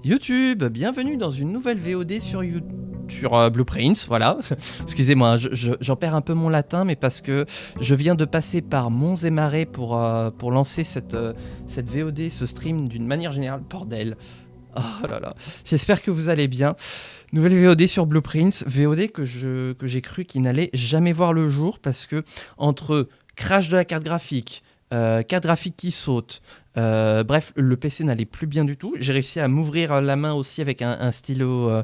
YouTube, bienvenue dans une nouvelle VOD sur Blueprints, voilà. Excusez-moi, j'en perds un peu mon latin, mais parce que je viens de passer par monts et marais pour lancer cette VOD, ce stream d'une manière générale. Bordel. Oh là là, j'espère que vous allez bien. Nouvelle VOD sur Blueprints, VOD que j'ai cru qu'il n'allait jamais voir le jour, parce que entre crash de la carte graphique qui saute, bref, le PC n'allait plus bien du tout. J'ai réussi à m'ouvrir la main aussi avec un stylo.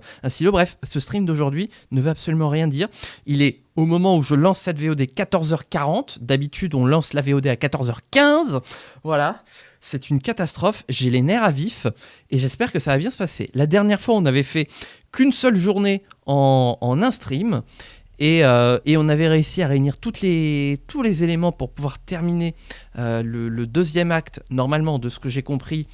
Bref, ce stream d'aujourd'hui ne veut absolument rien dire. Il est au moment où je lance cette VOD 14h40. D'habitude, on lance la VOD à 14h15. Voilà, c'est une catastrophe. J'ai les nerfs à vif et j'espère que ça va bien se passer. La dernière fois, on n'avait fait qu'une seule journée en un stream. Et on avait réussi à réunir tous les éléments pour pouvoir terminer le deuxième acte, normalement, de ce que j'ai compris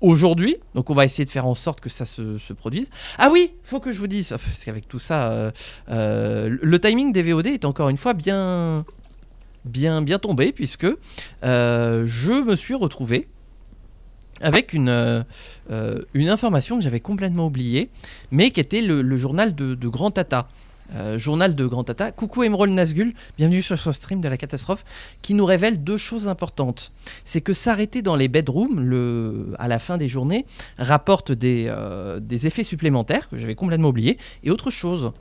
aujourd'hui. Donc on va essayer de faire en sorte que ça se produise. Ah oui, faut que je vous dise, parce qu'avec tout ça, le timing des VOD est encore une fois bien tombé, puisque je me suis retrouvé avec une information que j'avais complètement oubliée, mais qui était le journal de Grand Tata. Journal de Grand Tata. Coucou Emerald Nazgul, bienvenue sur ce stream de la catastrophe, qui nous révèle deux choses importantes. C'est que s'arrêter dans les bedrooms à la fin des journées rapporte des effets supplémentaires que j'avais complètement oubliés. Et autre chose,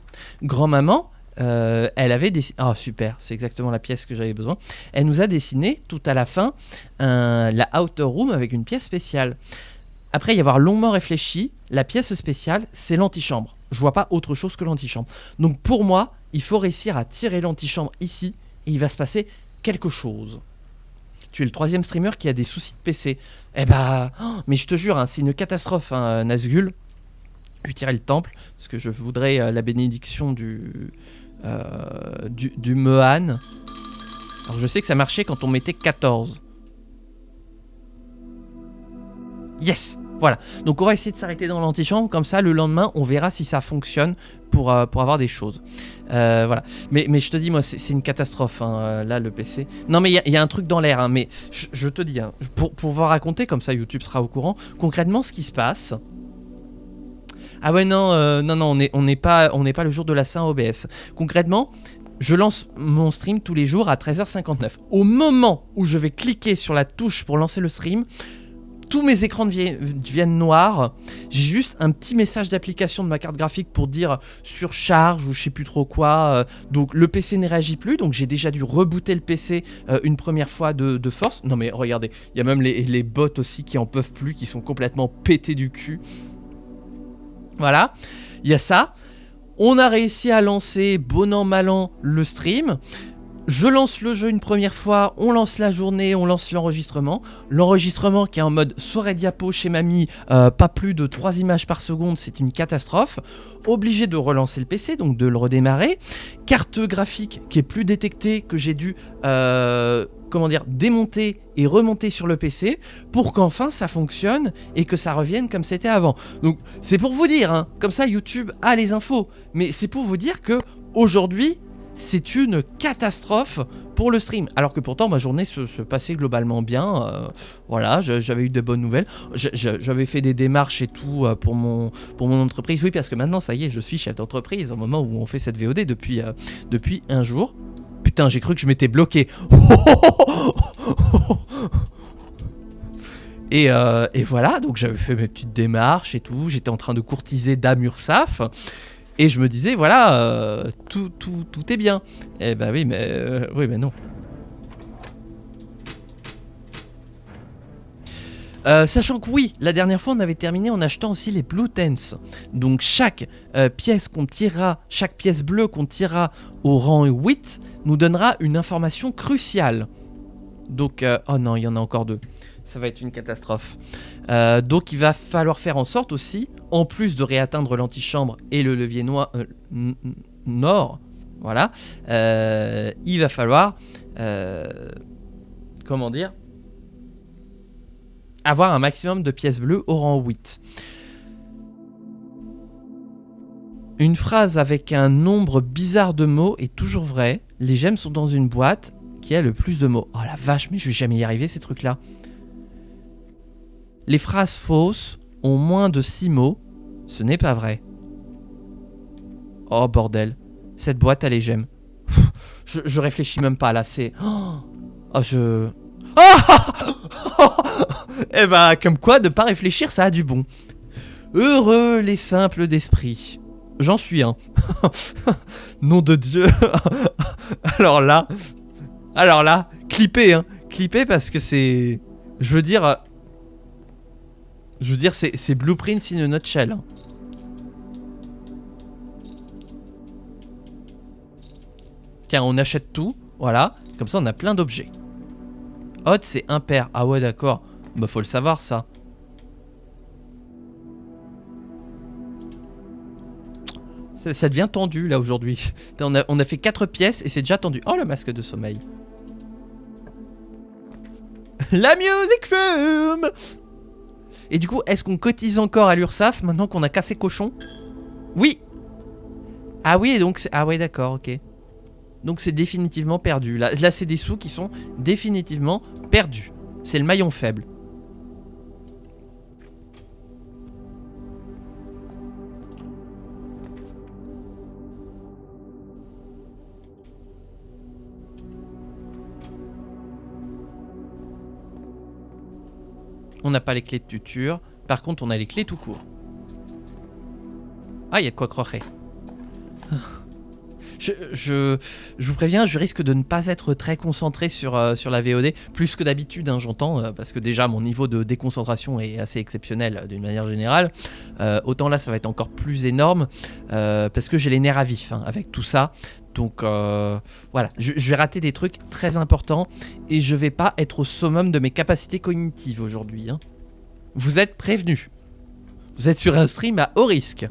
grand-maman, elle avait dessiné... Ah super, c'est exactement la pièce que j'avais besoin. Elle nous a dessiné tout à la fin la outer room avec une pièce spéciale. Après y avoir longuement réfléchi, la pièce spéciale, c'est l'antichambre. Je vois pas autre chose que l'antichambre. Donc pour moi, il faut réussir à tirer l'antichambre ici et il va se passer quelque chose. Tu es le troisième streamer qui a des soucis de PC. Eh bah, mais je te jure, hein, c'est une catastrophe, hein, Nazgul. Je tirerai le temple parce que je voudrais la bénédiction du Mehan. Alors je sais que ça marchait quand on mettait 14. Yes, voilà. Donc on va essayer de s'arrêter dans l'antichambre, comme ça le lendemain on verra si ça fonctionne pour avoir des choses. Voilà. Mais je te dis, moi c'est une catastrophe, hein, là le PC. Non mais il y a un truc dans l'air, hein, mais je te dis, hein, pour vous raconter, comme ça YouTube sera au courant, concrètement ce qui se passe. Ah ouais non, on n'est pas le jour de la Saint OBS. Concrètement, je lance mon stream tous les jours à 13h59. Au moment où je vais cliquer sur la touche pour lancer le stream, tous mes écrans deviennent noirs. J'ai juste un petit message d'application de ma carte graphique pour dire surcharge ou je sais plus trop quoi. Donc le PC ne réagit plus. Donc j'ai déjà dû rebooter le PC une première fois de force. Non mais regardez, il y a même les bots aussi qui en peuvent plus, qui sont complètement pétés du cul. Voilà, il y a ça. On a réussi à lancer bon an mal an le stream. Je lance le jeu une première fois, on lance la journée, on lance l'enregistrement. L'enregistrement qui est en mode soirée diapo chez mamie, pas plus de 3 images par seconde, c'est une catastrophe. Obligé de relancer le PC, donc de le redémarrer. Carte graphique qui est plus détectée, que j'ai dû démonter et remonter sur le PC pour qu'enfin ça fonctionne et que ça revienne comme c'était avant. Donc c'est pour vous dire, hein, comme ça YouTube a les infos, mais c'est pour vous dire que aujourd'hui c'est une catastrophe pour le stream. Alors que pourtant ma journée se passait globalement bien. Voilà, j'avais eu de bonnes nouvelles. J'avais fait des démarches et tout pour mon entreprise. Oui, parce que maintenant ça y est, je suis chef d'entreprise au moment où on fait cette VOD depuis un jour. Putain, j'ai cru que je m'étais bloqué. Et voilà, donc j'avais fait mes petites démarches et tout. J'étais en train de courtiser Dame Ursaf. Et je me disais, voilà, tout est bien. Eh ben oui, mais non. Sachant que oui, la dernière fois on avait terminé en achetant aussi les Blue Tents. Donc chaque pièce chaque pièce bleue qu'on tirera au rang 8 nous donnera une information cruciale. Donc, oh non, il y en a encore deux. Ça va être une catastrophe. Donc il va falloir faire en sorte aussi, en plus de réatteindre l'antichambre et le levier nord, voilà, il va falloir, avoir un maximum de pièces bleues au rang 8. Une phrase avec un nombre bizarre de mots est toujours vraie. Les gemmes sont dans une boîte qui a le plus de mots. Oh la vache, mais je vais jamais y arriver ces trucs-là. Les phrases fausses ont moins de 6 mots. Ce n'est pas vrai. Oh bordel. Cette boîte, elle est j'aime. Je réfléchis même pas là, c'est... Oh, je... Oh Eh ben, comme quoi, de pas réfléchir, ça a du bon. Heureux les simples d'esprit. J'en suis un. Nom de Dieu. Alors là, clippez, hein. Clippez parce que c'est... Je veux dire, c'est Blueprints in a nutshell. Hein. Tiens, on achète tout, voilà. Comme ça, on a plein d'objets. Odd, c'est impair. Ah ouais, d'accord. Bah, faut le savoir, ça. Ça devient tendu, là, aujourd'hui. On a fait 4 pièces et c'est déjà tendu. Oh, le masque de sommeil. La music room. Et du coup, est-ce qu'on cotise encore à l'URSSAF maintenant qu'on a cassé cochon? Oui. Ah oui, donc... Ah ouais, d'accord, ok. Donc c'est définitivement perdu. Là c'est des sous qui sont définitivement perdus. C'est le maillon faible. On n'a pas les clés de tuture. Par contre, on a les clés tout court. Ah, il y a de quoi crocher. Je vous préviens, je risque de ne pas être très concentré sur la VOD, plus que d'habitude, hein, j'entends, parce que déjà mon niveau de déconcentration est assez exceptionnel d'une manière générale. Autant là, ça va être encore plus énorme, parce que j'ai les nerfs à vif hein, avec tout ça. Donc voilà, je vais rater des trucs très importants et je vais pas être au summum de mes capacités cognitives aujourd'hui. Hein. Vous êtes prévenus. Vous êtes sur un stream à haut risque.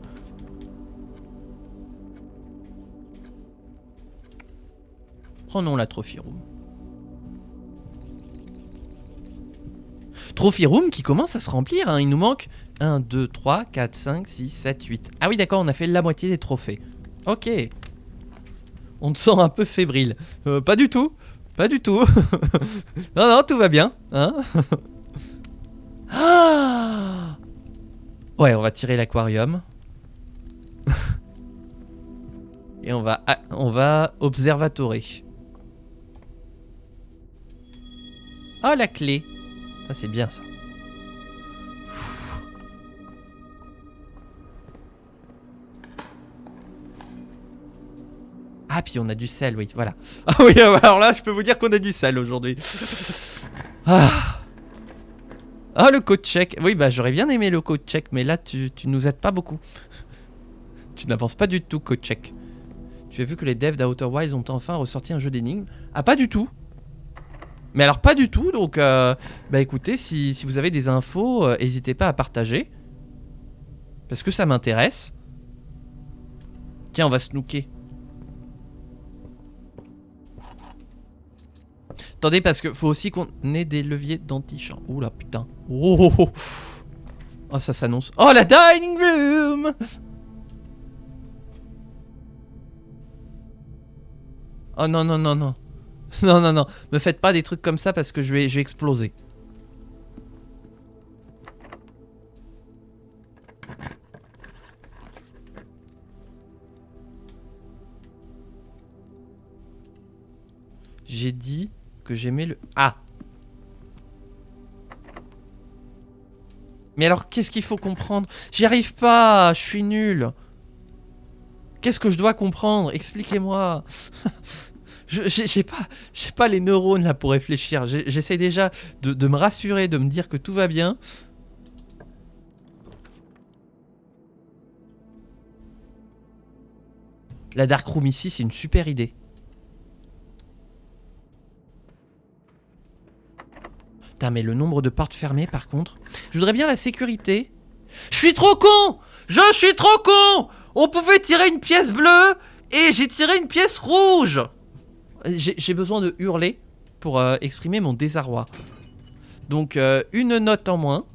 Prenons la Trophy Room. Trophy Room qui commence à se remplir. Hein. Il nous manque 1, 2, 3, 4, 5, 6, 7, 8. Ah oui, d'accord, on a fait la moitié des trophées. Ok. On te sent un peu fébrile. Pas du tout. Pas du tout. Non, non, tout va bien. Hein. Ah ouais, on va tirer l'aquarium. Et on va observatorer. Oh, la clé. Ça, c'est bien, ça. Ah, puis on a du sel, oui, voilà. Ah oui, alors là, je peux vous dire qu'on a du sel aujourd'hui. Ah. Ah, le code check. Oui, bah, j'aurais bien aimé le code check, mais là, tu nous aides pas beaucoup. Tu n'avances pas du tout, code check. Tu as vu que les devs d'Outer Wilds ont enfin ressorti un jeu d'énigmes? Ah, pas du tout. Mais alors pas du tout, donc bah écoutez, si vous avez des infos, n'hésitez pas à partager. Parce que ça m'intéresse. Tiens, on va snooker. Attendez, parce que faut aussi qu'on ait des leviers d'antichamp. Ouh là, putain. Oh, oh, oh. Oh, ça s'annonce. Oh, la dining room. Oh non, non, non, non. Non, non, non. Me faites pas des trucs comme ça parce que je vais exploser. J'ai dit que j'aimais le... Ah. Mais alors, qu'est-ce qu'il faut comprendre? J'y arrive pas, je suis nul. Qu'est-ce que je dois comprendre? Expliquez-moi. J'ai pas les neurones là pour réfléchir. J'essaie déjà de me rassurer, de me dire que tout va bien. La dark room ici, c'est une super idée. Putain, mais le nombre de portes fermées par contre. Je voudrais bien la sécurité. Je suis trop con! Je suis trop con! On pouvait tirer une pièce bleue et j'ai tiré une pièce rouge! J'ai besoin de hurler pour exprimer mon désarroi. Donc une note en moins.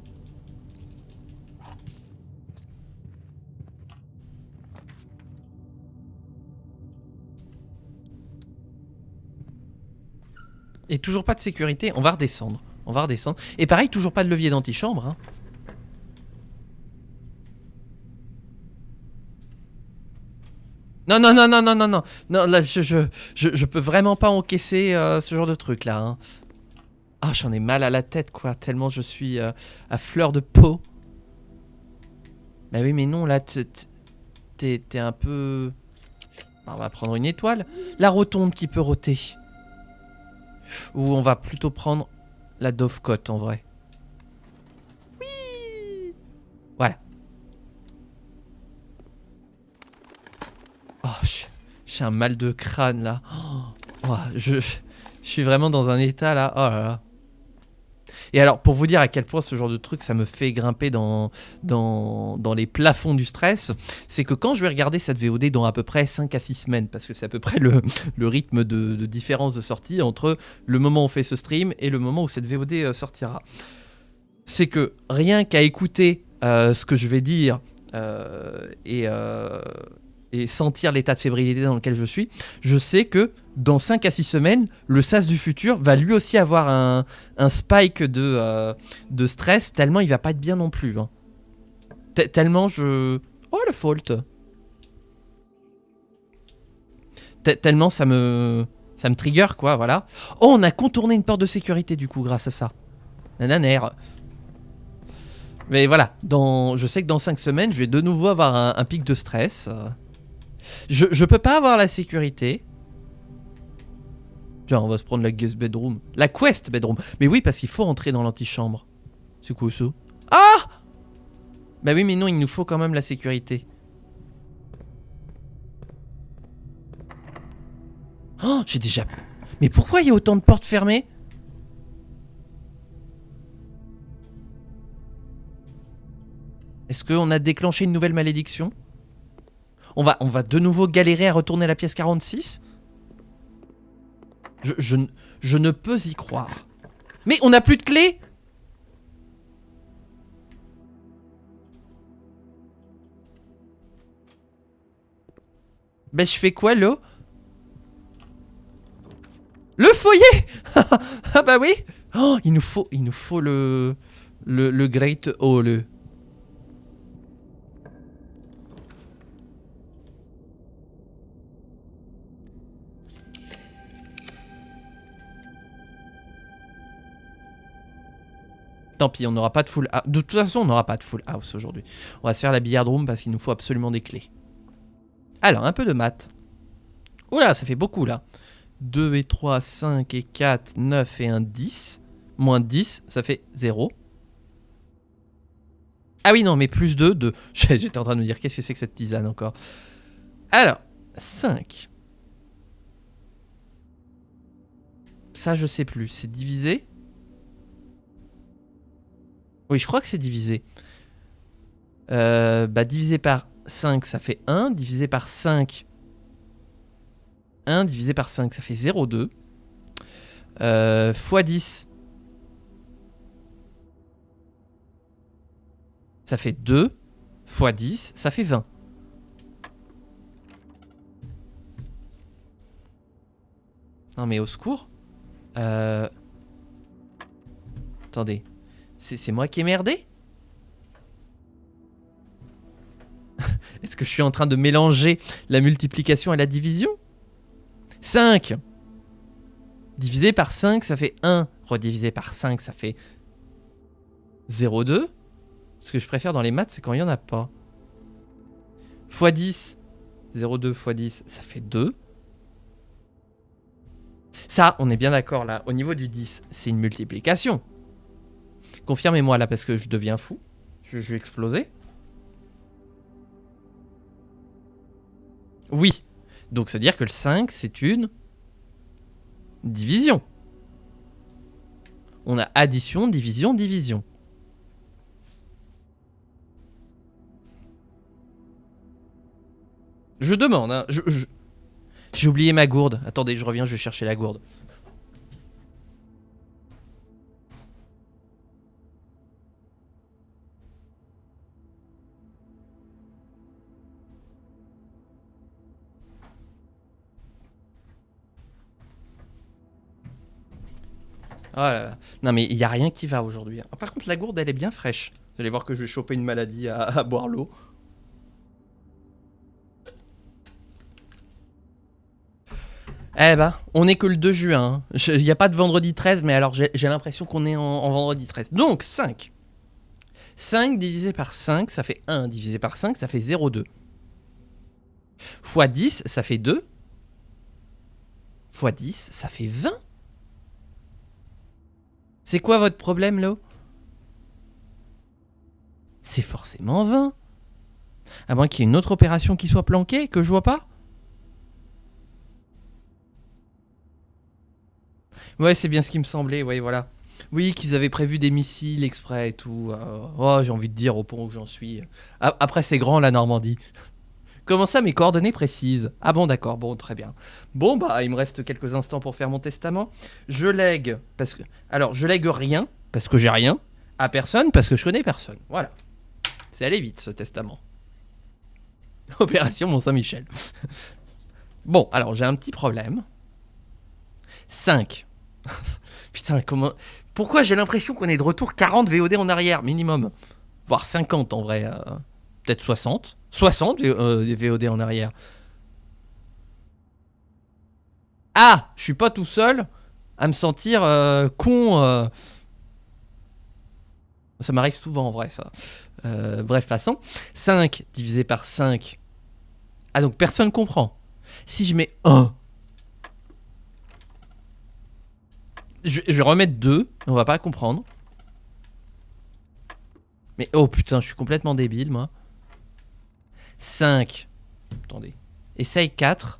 Et toujours pas de sécurité, on va redescendre. On va redescendre. Et pareil, toujours pas de levier d'antichambre. Hein. Non, non, non, non, non, non, non. Non, là, je peux vraiment pas encaisser ce genre de truc là. Hein. Ah, j'en ai mal à la tête, quoi. Tellement je suis à fleur de peau. Bah oui, mais non, là, t'es un peu... Bah, on va prendre une étoile. La rotonde qui peut roter. Ou on va plutôt prendre la Dovecote, en vrai. Oui. Voilà. Oh, j'ai un mal de crâne, là. Oh, je suis vraiment dans un état, là. Oh là là. Et alors, pour vous dire à quel point ce genre de truc, ça me fait grimper dans les plafonds du stress, c'est que quand je vais regarder cette VOD dans à peu près 5 à 6 semaines, parce que c'est à peu près le rythme de différence de sortie entre le moment où on fait ce stream et le moment où cette VOD sortira, c'est que rien qu'à écouter ce que je vais dire et sentir l'état de fébrilité dans lequel je suis, je sais que dans 5 à 6 semaines, le sas du futur va lui aussi avoir un spike de stress, tellement il va pas être bien non plus. Hein. Tellement je... Oh, le fault. Tellement ça me trigger, quoi, voilà. Oh, on a contourné une porte de sécurité, du coup, grâce à ça. Nananer. Mais voilà, je sais que dans 5 semaines, je vais de nouveau avoir un pic de stress. Je peux pas avoir la sécurité. Tiens, on va se prendre la guest bedroom. La quest bedroom. Mais oui, parce qu'il faut rentrer dans l'antichambre. C'est quoi ça? Ah! Bah oui, mais non, il nous faut quand même la sécurité. Oh, j'ai déjà... Mais pourquoi il y a autant de portes fermées? Est-ce qu'on a déclenché une nouvelle malédiction? On va de nouveau galérer à retourner à la pièce 46? Je ne peux y croire. Mais on n'a plus de clé? Ben je fais quoi là? Le foyer. Ah bah oui. Oh, il nous faut le Great Hall. Tant pis, on n'aura pas de full house. De toute façon, on n'aura pas de full house aujourd'hui. On va se faire la billard room parce qu'il nous faut absolument des clés. Alors, un peu de maths. Oula, ça fait beaucoup là. 2 et 3, 5 et 4, 9 et 1, 10. Moins 10, ça fait 0. Ah oui, non, mais plus 2, 2. J'étais en train de me dire, qu'est-ce que c'est que cette tisane encore? Alors, 5. Ça, je sais plus. C'est divisé? Oui, je crois que c'est divisé. Bah, divisé par 5, ça fait 1. Divisé par 5... 1 divisé par 5, ça fait 0,2. Fois 10, ça fait 2. Fois 10, ça fait 20. Non mais au secours. Attendez. C'est moi qui ai merdé? Est-ce que je suis en train de mélanger la multiplication et la division? 5 divisé par 5, ça fait 1. Redivisé par 5, ça fait 0,2. Ce que je préfère dans les maths, c'est quand il n'y en a pas. Fois 10. 0,2 fois 10, ça fait 2. Ça, on est bien d'accord là. Au niveau du 10, c'est une multiplication. Confirmez-moi là parce que je deviens fou. Je vais exploser. Oui. Donc ça veut dire que le 5, c'est une division. On a addition, division, division. Je demande, hein. J'ai oublié ma gourde. Attendez, je reviens, je vais chercher la gourde. Oh là là. Non mais il n'y a rien qui va aujourd'hui. Par contre, la gourde, elle est bien fraîche. Vous allez voir que je vais choper une maladie à boire l'eau. Eh ben, on est que le 2 juin. Il n'y a pas de vendredi 13, mais alors j'ai l'impression qu'on est en vendredi 13. Donc 5. 5 divisé par 5, ça fait 1. Divisé par 5, ça fait 0,2. Fois 10, ça fait 2. Fois 10, ça fait 20. C'est quoi votre problème, là? C'est forcément 20. À moins qu'il y ait une autre opération qui soit planquée, que je vois pas. Ouais, c'est bien ce qui me semblait, ouais, voilà. Oui, qu'ils avaient prévu des missiles exprès et tout. Oh, j'ai envie de dire au point où j'en suis. Après, c'est grand, la Normandie. Comment ça, mes coordonnées précises? Ah bon, d'accord, bon, très bien. Bon, bah, il me reste quelques instants pour faire mon testament. Je lègue, parce que... Alors, je lègue rien, parce que j'ai rien, à personne, parce que je connais personne. Voilà. C'est allé vite, ce testament. Opération Mont-Saint-Michel. Bon, alors, j'ai un petit problème. 5. Putain, comment... Pourquoi j'ai l'impression qu'on est de retour 40 VOD en arrière, minimum? Voire 50 en vrai. Peut-être 60. 60 VOD en arrière. Ah, je suis pas tout seul à me sentir con. Ça m'arrive souvent en vrai, ça. Bref, passons. 5 divisé par 5. Ah, donc personne comprend. Si je mets 1, je vais remettre 2. On va pas comprendre. Mais oh putain, je suis complètement débile, moi. 5. Attendez. Essaye 4.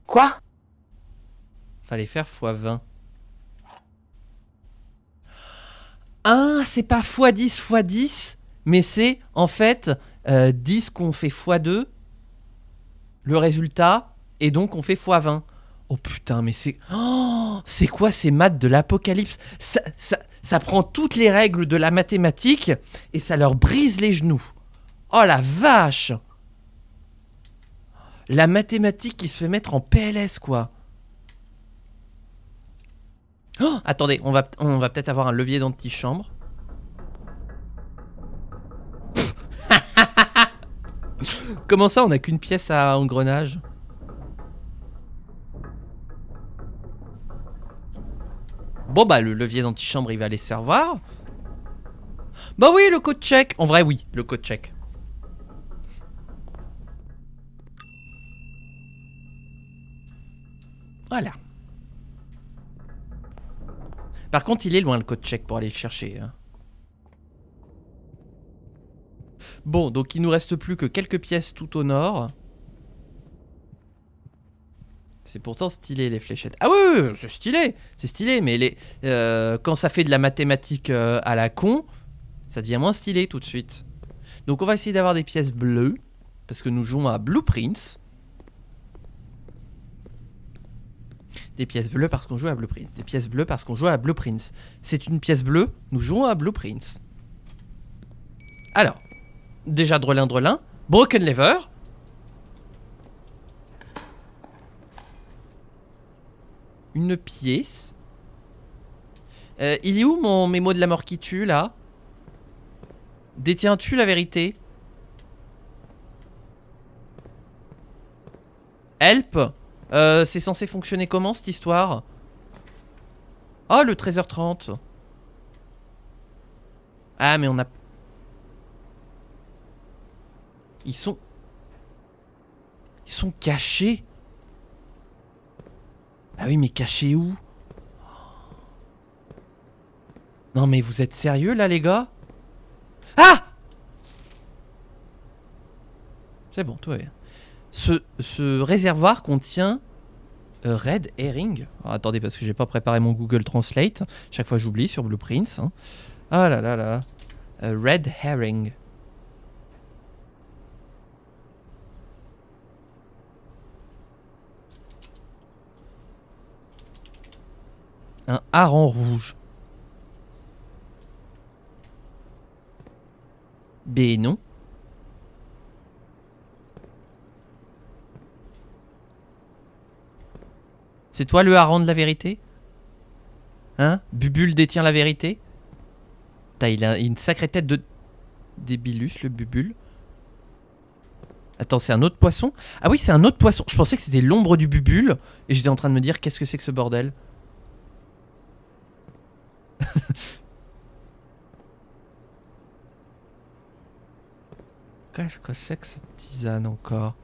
Quoi? Fallait faire x20. Ah, c'est pas x10, mais c'est en fait 10 qu'on fait x2, le résultat, et donc on fait x20. Oh putain, mais c'est... Oh, c'est quoi ces maths de l'apocalypse? Ça prend toutes les règles de la mathématique et ça leur brise les genoux. Oh la vache! La mathématique qui se fait mettre en PLS, quoi. Oh, attendez, on va peut-être avoir un levier d'antichambre. Comment ça, on a qu'une pièce à engrenage? Bon bah le levier d'antichambre il va aller se faire voir. Bah oui, le code check. En vrai oui, le code check. Voilà. Par contre il est loin le code check pour aller le chercher, hein. Bon, donc il nous reste plus que quelques pièces tout au nord. C'est pourtant stylé les fléchettes. Ah oui, c'est stylé, mais quand ça fait de la mathématique à la con, ça devient moins stylé tout de suite. Donc on va essayer d'avoir des pièces bleues, parce que nous jouons à Blueprints. Des pièces bleues parce qu'on joue à Blueprints. Des pièces bleues parce qu'on joue à Blueprints. C'est une pièce bleue, nous jouons à Blueprints. Alors, déjà Drelin, Broken Lever. Une pièce. Il est où mon mémo de la mort qui tue là? Détiens-tu la vérité? Help. C'est censé fonctionner comment cette histoire? Oh le 13h30. Ah mais on a... Ils sont cachés. Ah oui mais cachés où? Non mais vous êtes sérieux là les gars? Ah! C'est bon, tout va bien. Ce réservoir contient Red Herring. Alors, attendez, parce que j'ai pas préparé mon Google Translate. Chaque fois j'oublie sur Blueprints. Hein. Ah là là là. Red Herring. Un hareng rouge. Ben non. C'est toi le hareng de la vérité? Hein? Bubule détient la vérité? Putain, il a une sacrée tête de débilus, le Bubule. Attends, c'est un autre poisson? Ah oui, c'est un autre poisson. Je pensais que c'était l'ombre du Bubule. Et j'étais en train de me dire, qu'est-ce que c'est que ce bordel? Qu'est-ce que c'est que cette tisane encore?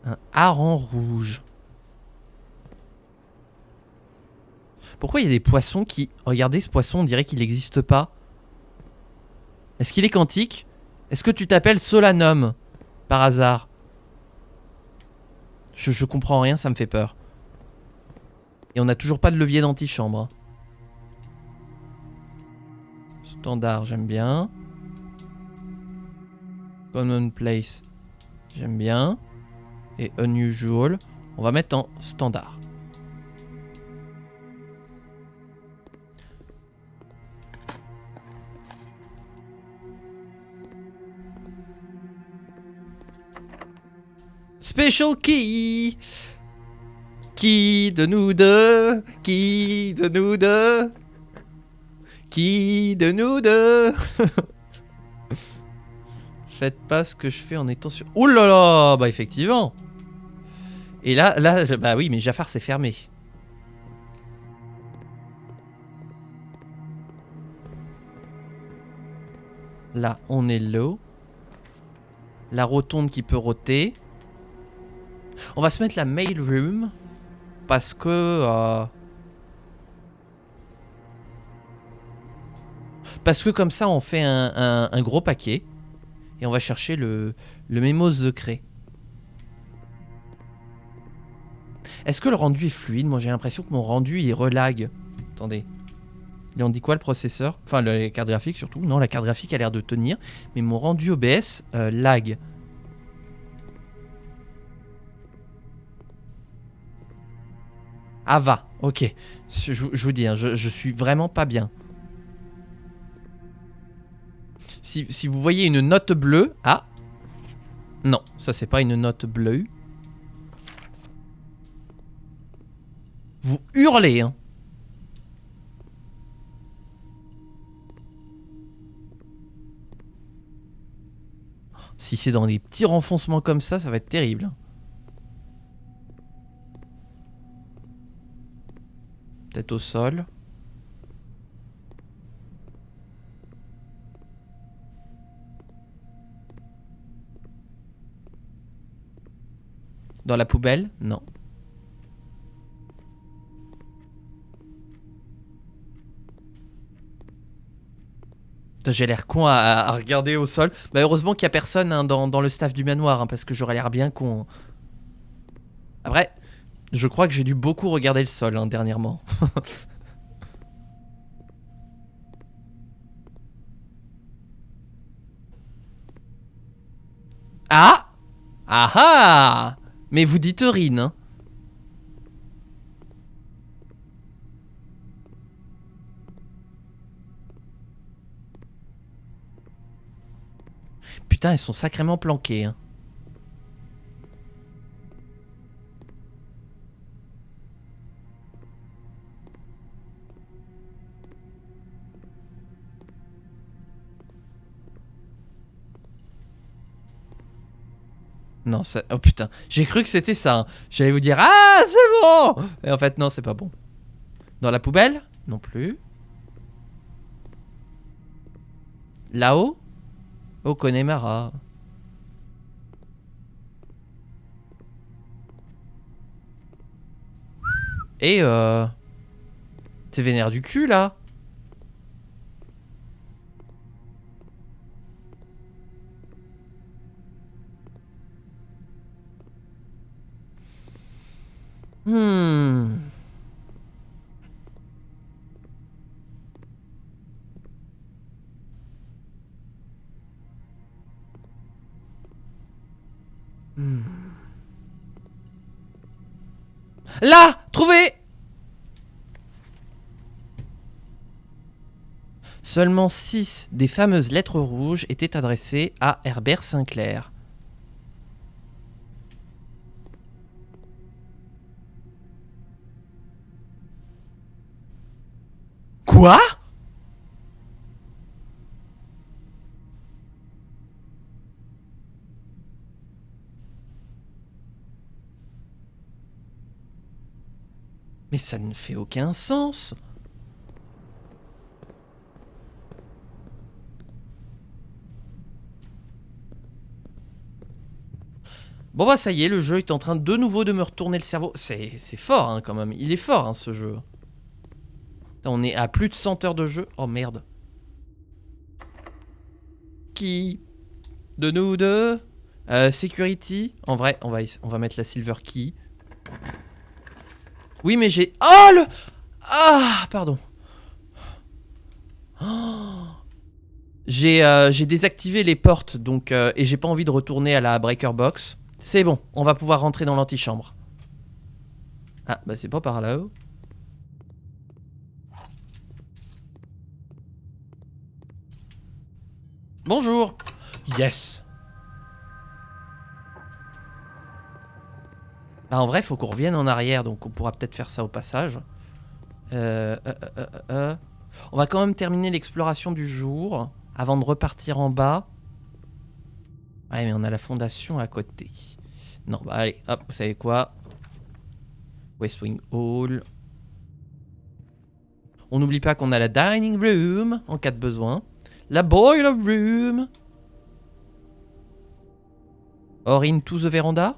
Un hareng rouge. Pourquoi il y a des poissons qui... Regardez ce poisson, on dirait qu'il n'existe pas. Est-ce qu'il est quantique? Est-ce que tu t'appelles Solanum? Par hasard? Je comprends rien, ça me fait peur. Et on n'a toujours pas de levier d'antichambre. Hein. Standard, j'aime bien. Commonplace, j'aime bien. Et unusual, on va mettre en standard. Special key. Qui de nous deux? Qui de nous deux? Qui de nous deux? Faites pas ce que je fais en étant sur... Ouh là là. Bah effectivement. Et là, bah oui, mais Jafar c'est fermé. Là, on est low. La rotonde qui peut roter. On va se mettre la mail room. Parce que... Parce que comme ça, on fait un gros paquet. Et on va chercher le mémo secret. Est-ce que le rendu est fluide? Moi, j'ai l'impression que mon rendu, il relag. Attendez. Il en dit quoi, le processeur? Enfin, la carte graphique, surtout. Non, la carte graphique a l'air de tenir. Mais mon rendu OBS lag. Ah va, ok. Je vous dis, hein, je suis vraiment pas bien. Si vous voyez une note bleue... Ah. Non, ça c'est pas une note bleue. Vous hurlez, hein. Si c'est dans des petits renfoncements comme ça va être terrible. Peut-être au sol. Dans la poubelle? Non. J'ai l'air con à regarder au sol. Bah heureusement qu'il n'y a personne hein, dans le staff du manoir, hein, parce que j'aurais l'air bien con. Après, je crois que j'ai dû beaucoup regarder le sol hein, dernièrement. Ah! Ah ah! Mais vous dites Rin, hein. Putain, ils sont sacrément planqués, hein. Non, ça... Oh putain, j'ai cru que c'était ça. Hein. J'allais vous dire, ah, c'est bon! Et en fait, non, c'est pas bon. Dans la poubelle? Non plus. Là-haut? Au Connemara. Et t'es vénère du cul, là? Hmm... Là! Trouvé! Seulement 6 des fameuses lettres rouges étaient adressées à Herbert Sinclair. Quoi? Mais ça ne fait aucun sens. Bon bah ça y est, le jeu est en train de nouveau de me retourner le cerveau. C'est fort hein, quand même. Il est fort hein, ce jeu. On est à plus de 100 heures de jeu. Oh merde. Qui de nous deux Security. En vrai, on va mettre la silver key. Oui mais j'ai... Oh le... Ah pardon. Oh. J'ai désactivé les portes donc et j'ai pas envie de retourner à la breaker box. C'est bon, on va pouvoir rentrer dans l'antichambre. Ah bah c'est pas par là-haut. Bonjour. Yes. Bah en vrai faut qu'on revienne en arrière donc on pourra peut-être faire ça au passage. On va quand même terminer l'exploration du jour avant de repartir en bas. Ouais mais on a la fondation à côté. Non bah allez hop vous savez quoi. West Wing Hall. On n'oublie pas qu'on a la dining room en cas de besoin. La boiler room. Or into the veranda.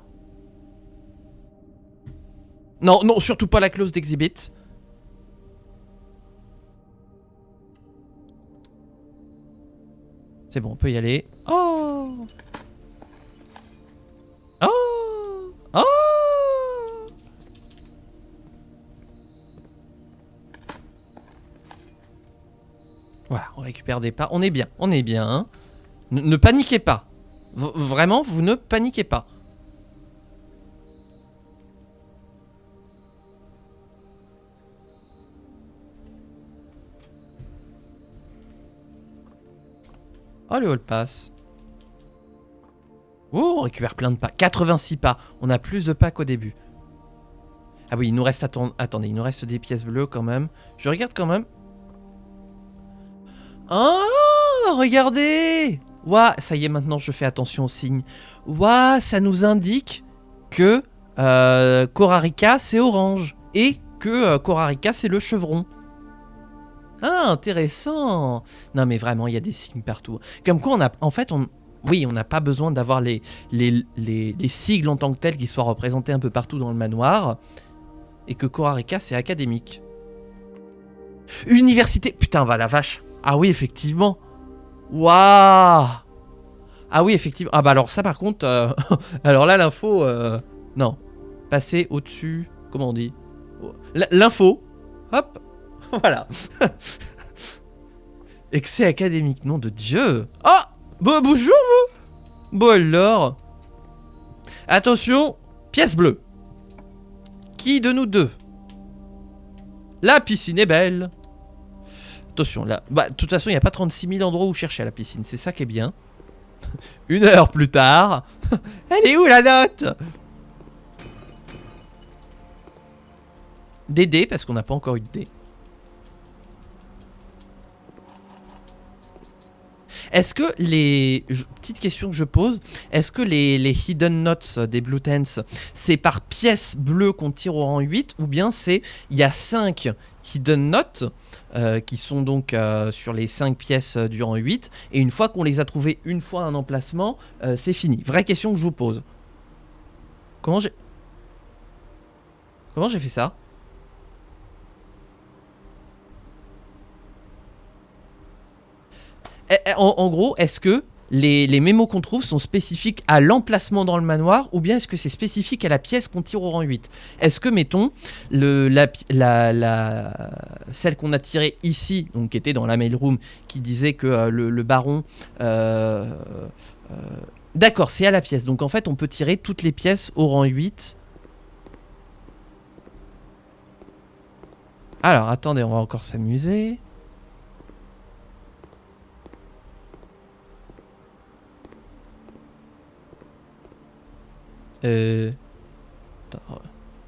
Non, non, surtout pas la clause d'exhibit. C'est bon, on peut y aller. Oh. Oh. Oh. Voilà, on récupère des pas. On est bien, on est bien. Hein. Ne paniquez pas. Vraiment, vous ne paniquez pas. Oh, le hall pass. Oh, on récupère plein de pas. 86 pas. On a plus de pas qu'au début. Ah oui, il nous reste... Attendez, il nous reste des pièces bleues quand même. Je regarde quand même. Oh, regardez. Ouah, ça y est, maintenant je fais attention aux signes. Ouah, ça nous indique que Korarika c'est orange. Et que Korarika c'est le chevron. Ah, intéressant. Non mais vraiment, il y a des signes partout. Comme quoi, on a, en fait, oui, on n'a pas besoin d'avoir les sigles en tant que tels qui soient représentés un peu partout dans le manoir. Et que Korarika c'est académique. Université. Putain, va la vache. Ah oui, effectivement. Waouh. Ah oui, effectivement. Ah bah alors ça par contre... alors là, l'info... Non. Passer au-dessus... Comment on dit? L'info. Hop. Voilà. Excès académique, nom de Dieu. Ah bah, bonjour vous. Bon alors. Attention. Pièce bleue. Qui de nous deux? La piscine est belle. Attention, là... Bah, de toute façon, il n'y a pas 36 000 endroits où chercher à la piscine. C'est ça qui est bien. 1 heure plus tard. Elle est où la note? Des dés, parce qu'on n'a pas encore eu de dés. Est-ce que les... Petite question que je pose. Est-ce que les hidden notes des Blue Tents, c'est par pièce bleue qu'on tire au rang 8? Ou bien c'est... Il y a 5 hidden notes qui sont donc sur les 5 pièces du rang 8. Et une fois qu'on les a trouvées une fois à un emplacement, c'est fini. Vraie question que je vous pose. Comment j'ai fait ça? En gros, est-ce que les mémos qu'on trouve sont spécifiques à l'emplacement dans le manoir ou bien est-ce que c'est spécifique à la pièce qu'on tire au rang 8? Est-ce que, mettons, celle qu'on a tirée ici, donc qui était dans la mailroom, qui disait que le baron... D'accord, c'est à la pièce. Donc en fait, on peut tirer toutes les pièces au rang 8. Alors, attendez, on va encore s'amuser.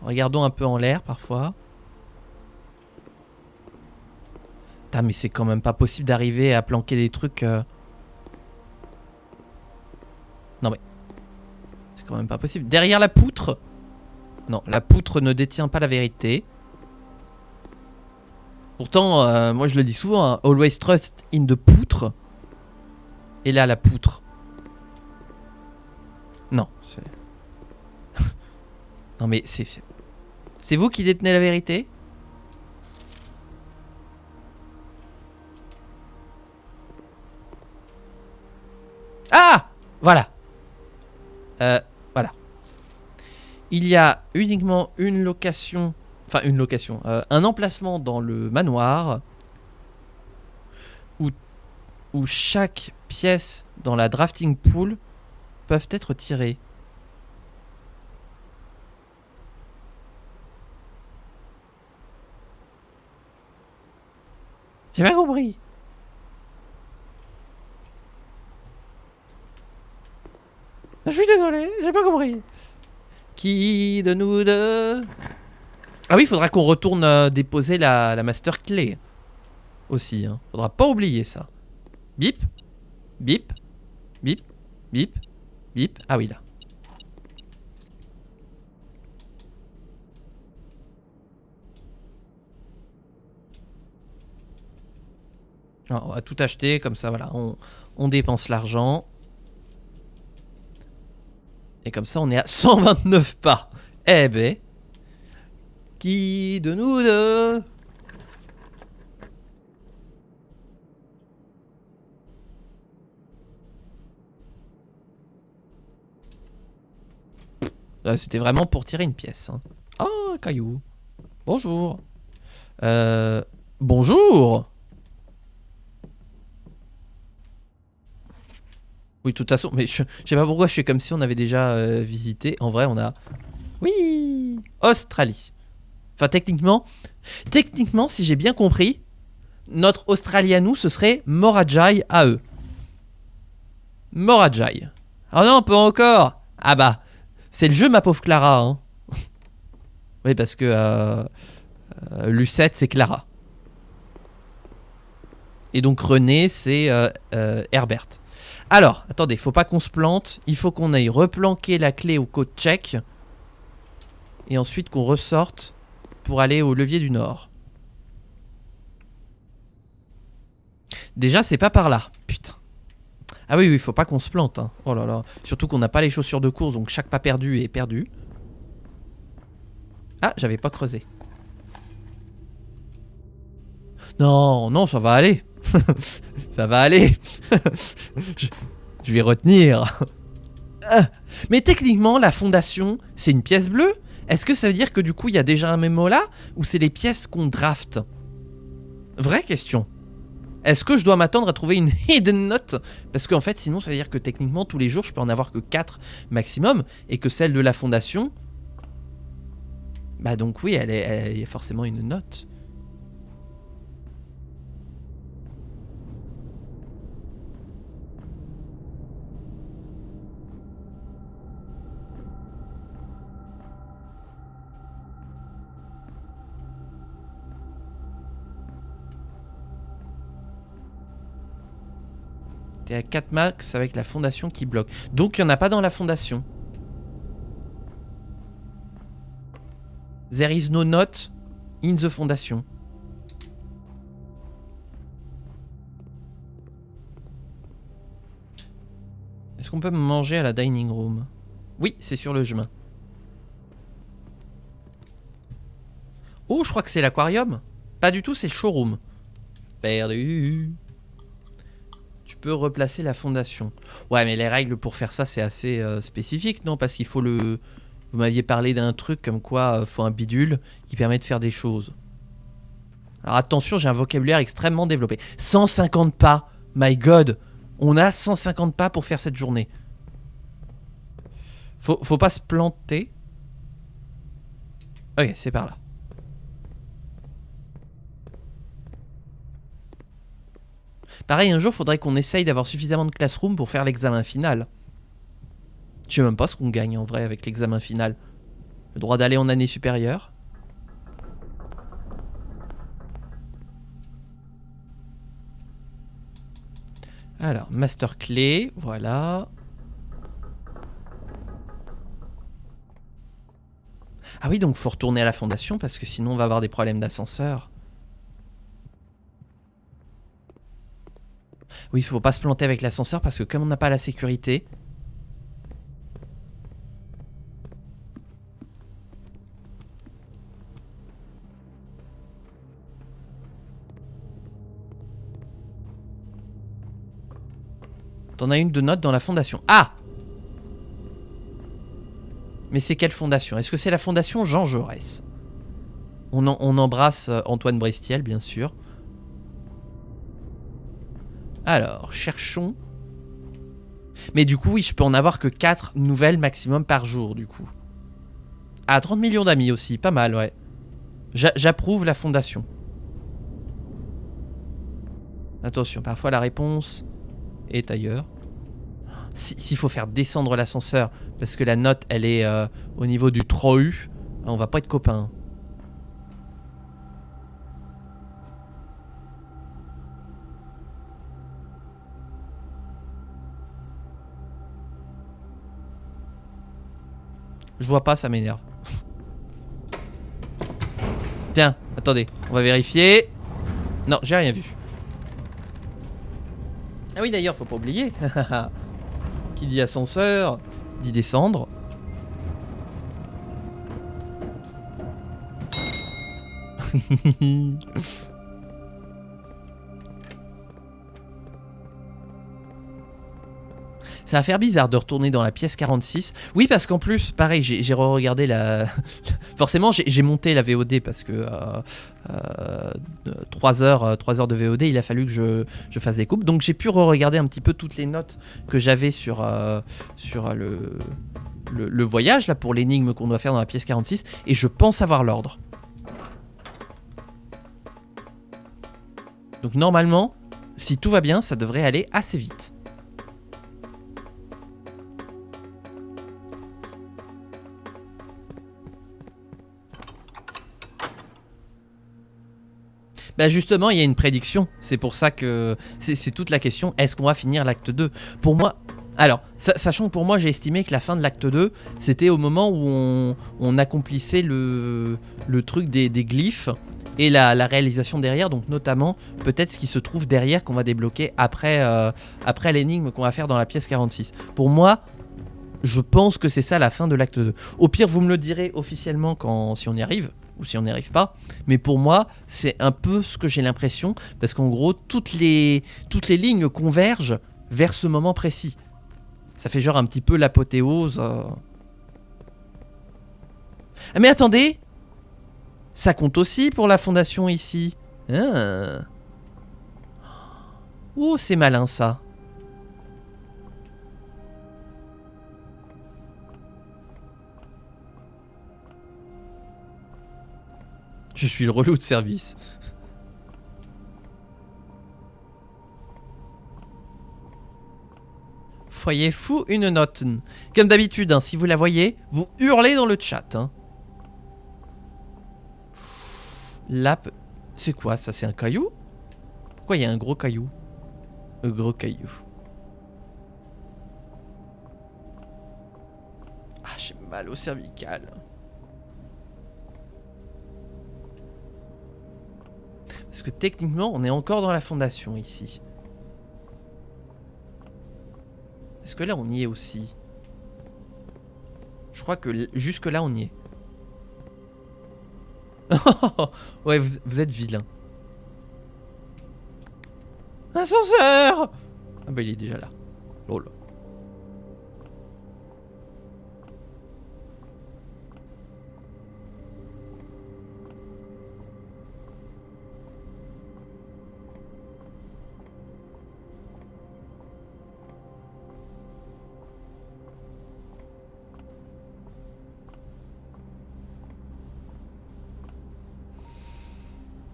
Regardons un peu en l'air parfois. Putain, mais c'est quand même pas possible d'arriver à planquer des trucs... Non mais... C'est quand même pas possible. Derrière la poutre... Non, la poutre ne détient pas la vérité. Pourtant, moi je le dis souvent, hein, always trust in the poutre. Et là, la poutre. Non, c'est... Non mais c'est vous qui détenez la vérité? Ah! Voilà. Voilà. Il y a uniquement une location... Enfin, une location. Un emplacement dans le manoir où chaque pièce dans la drafting pool peuvent être tirées. J'ai pas compris. Je suis désolé, j'ai pas compris. Qui de nous deux... Ah oui, il faudra qu'on retourne déposer la master clé. Aussi, hein. Faudra pas oublier ça. Bip. Bip. Bip. Bip. Bip. Ah oui, là. Alors, on va tout acheter, comme ça, voilà. On dépense l'argent. Et comme ça, on est à 129 pas. Eh ben... Qui de nous deux? Là, c'était vraiment pour tirer une pièce. Hein. Oh, un caillou. Bonjour. Bonjour. Oui, de toute façon, mais je sais pas pourquoi je fais comme si on avait déjà visité. En vrai, on a... Oui, Australie. Enfin, techniquement, si j'ai bien compris, notre Australie à nous, ce serait Morajai à eux. Morajai. Ah non, pas encore. Ah bah, c'est le jeu, ma pauvre Clara. Hein. Oui, parce que Lucette, c'est Clara. Et donc René, c'est Herbert. Alors, attendez, faut pas qu'on se plante. Il faut qu'on aille replanquer la clé au code check. Et ensuite qu'on ressorte pour aller au levier du Nord. Déjà, c'est pas par là. Putain. Ah oui, il faut pas qu'on se plante. Hein. Oh là là. Surtout qu'on n'a pas les chaussures de course, donc chaque pas perdu est perdu. Ah, j'avais pas creusé. Non, non, ça va aller. Ça va aller. je vais retenir. Mais techniquement, la fondation, c'est une pièce bleue. Est-ce que ça veut dire que du coup, il y a déjà un mémo là? Ou c'est les pièces qu'on draft? Vraie question. Est-ce que je dois m'attendre à trouver une hidden note? Parce qu'en fait, sinon, ça veut dire que techniquement, tous les jours, je peux en avoir que 4 maximum. Et que celle de la fondation... Bah donc oui, elle est forcément une note. T'es à 4 max avec la fondation qui bloque. Donc il n'y en a pas dans la fondation. There is no note in the fondation. Est-ce qu'on peut manger à la dining room? Oui, c'est sur le chemin. Oh, je crois que c'est l'aquarium. Pas du tout, c'est le showroom. Perdu. Tu peux replacer la fondation. Ouais, mais les règles pour faire ça, c'est assez spécifique, non? Parce qu'il faut le... Vous m'aviez parlé d'un truc comme quoi faut un bidule qui permet de faire des choses. Alors attention, j'ai un vocabulaire extrêmement développé. 150 pas. My God. On a 150 pas pour faire cette journée. Faut pas se planter. Ok, c'est par là. Pareil, un jour, faudrait qu'on essaye d'avoir suffisamment de classroom pour faire l'examen final. Je sais même pas ce qu'on gagne en vrai avec l'examen final. Le droit d'aller en année supérieure. Alors, master clé, voilà. Ah oui, donc faut retourner à la fondation parce que sinon on va avoir des problèmes d'ascenseur. Oui, il faut pas se planter avec l'ascenseur parce que comme on n'a pas la sécurité... T'en as une de note dans la fondation. Ah! Mais c'est quelle fondation? Est-ce que c'est la fondation Jean Jaurès? On embrasse Antoine Brestiel, bien sûr. Alors, cherchons. Mais du coup, oui, je peux en avoir que 4 nouvelles maximum par jour, du coup. Ah, 30 millions d'amis aussi, pas mal, ouais. J'approuve la fondation. Attention, parfois la réponse est ailleurs. S'il faut faire descendre l'ascenseur, parce que la note, elle est au niveau du 3U, on va pas être copains. Je vois pas, ça m'énerve. Tiens, attendez, on va vérifier. Non, j'ai rien vu. Ah oui, d'ailleurs, faut pas oublier. Qui dit ascenseur, dit descendre. Ça va faire bizarre de retourner dans la pièce 46. Oui, parce qu'en plus, pareil, j'ai re-regardé la... Forcément, j'ai monté la VOD parce que 3 heures de VOD, il a fallu que je fasse des coupes. Donc j'ai pu re-regarder un petit peu toutes les notes que j'avais sur le voyage, là, pour l'énigme qu'on doit faire dans la pièce 46. Et je pense avoir l'ordre. Donc normalement, si tout va bien, ça devrait aller assez vite. Bah justement, il y a une prédiction. C'est pour ça que c'est toute la question. Est-ce qu'on va finir l'acte 2? Pour moi... Alors, sachant que pour moi, j'ai estimé que la fin de l'acte 2, c'était au moment où on accomplissait le truc des glyphes et la réalisation derrière. Donc notamment, peut-être ce qui se trouve derrière qu'on va débloquer après l'énigme qu'on va faire dans la pièce 46. Pour moi... Je pense que c'est ça la fin de l'acte 2. Au pire, vous me le direz officiellement si on y arrive, ou si on n'y arrive pas. Mais pour moi, c'est un peu ce que j'ai l'impression, parce qu'en gros, toutes les lignes convergent vers ce moment précis. Ça fait genre un petit peu l'apothéose. Ah mais attendez! Ça compte aussi pour la fondation ici. Ah. Oh, c'est malin ça. Je suis le relou de service. Foyer fou, une note. Comme d'habitude, hein, si vous la voyez, vous hurlez dans le chat. Hein. L'app... C'est quoi ça? C'est un caillou? Pourquoi il y a un gros caillou? Un gros caillou. Ah, j'ai mal au cervical. Parce que techniquement, on est encore dans la fondation ici. Est-ce que là, on y est aussi? Je crois que jusque là, on y est. Ouais, vous êtes vilain. Ascenseur! Ah bah il est déjà là. Oh là.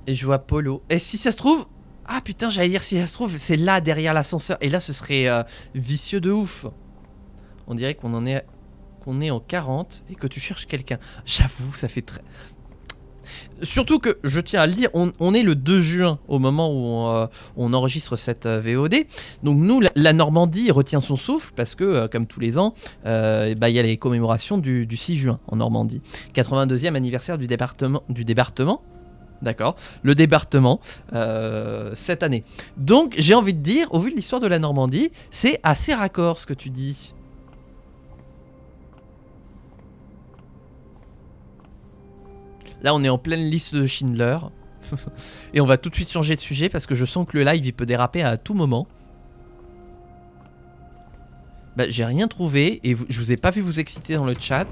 Et je vois Polo. Et si ça se trouve... Ah putain, j'allais dire si ça se trouve, c'est là derrière l'ascenseur. Et là, ce serait vicieux de ouf. On dirait qu'on est en 40 et que tu cherches quelqu'un. J'avoue, ça fait très... Surtout que, je tiens à le dire, on est le 2 juin au moment où on enregistre cette VOD. Donc nous, la Normandie retient son souffle parce que, comme tous les ans, il y a les commémorations du 6 juin en Normandie. 82e anniversaire du débarquement. D'accord, le débarquement cette année. Donc j'ai envie de dire, au vu de l'histoire de la Normandie, c'est assez raccord ce que tu dis. Là, on est en pleine liste de Schindler. Et on va tout de suite changer de sujet parce que je sens que le live il peut déraper à tout moment. Bah, j'ai rien trouvé et je vous ai pas vu vous exciter dans le chat.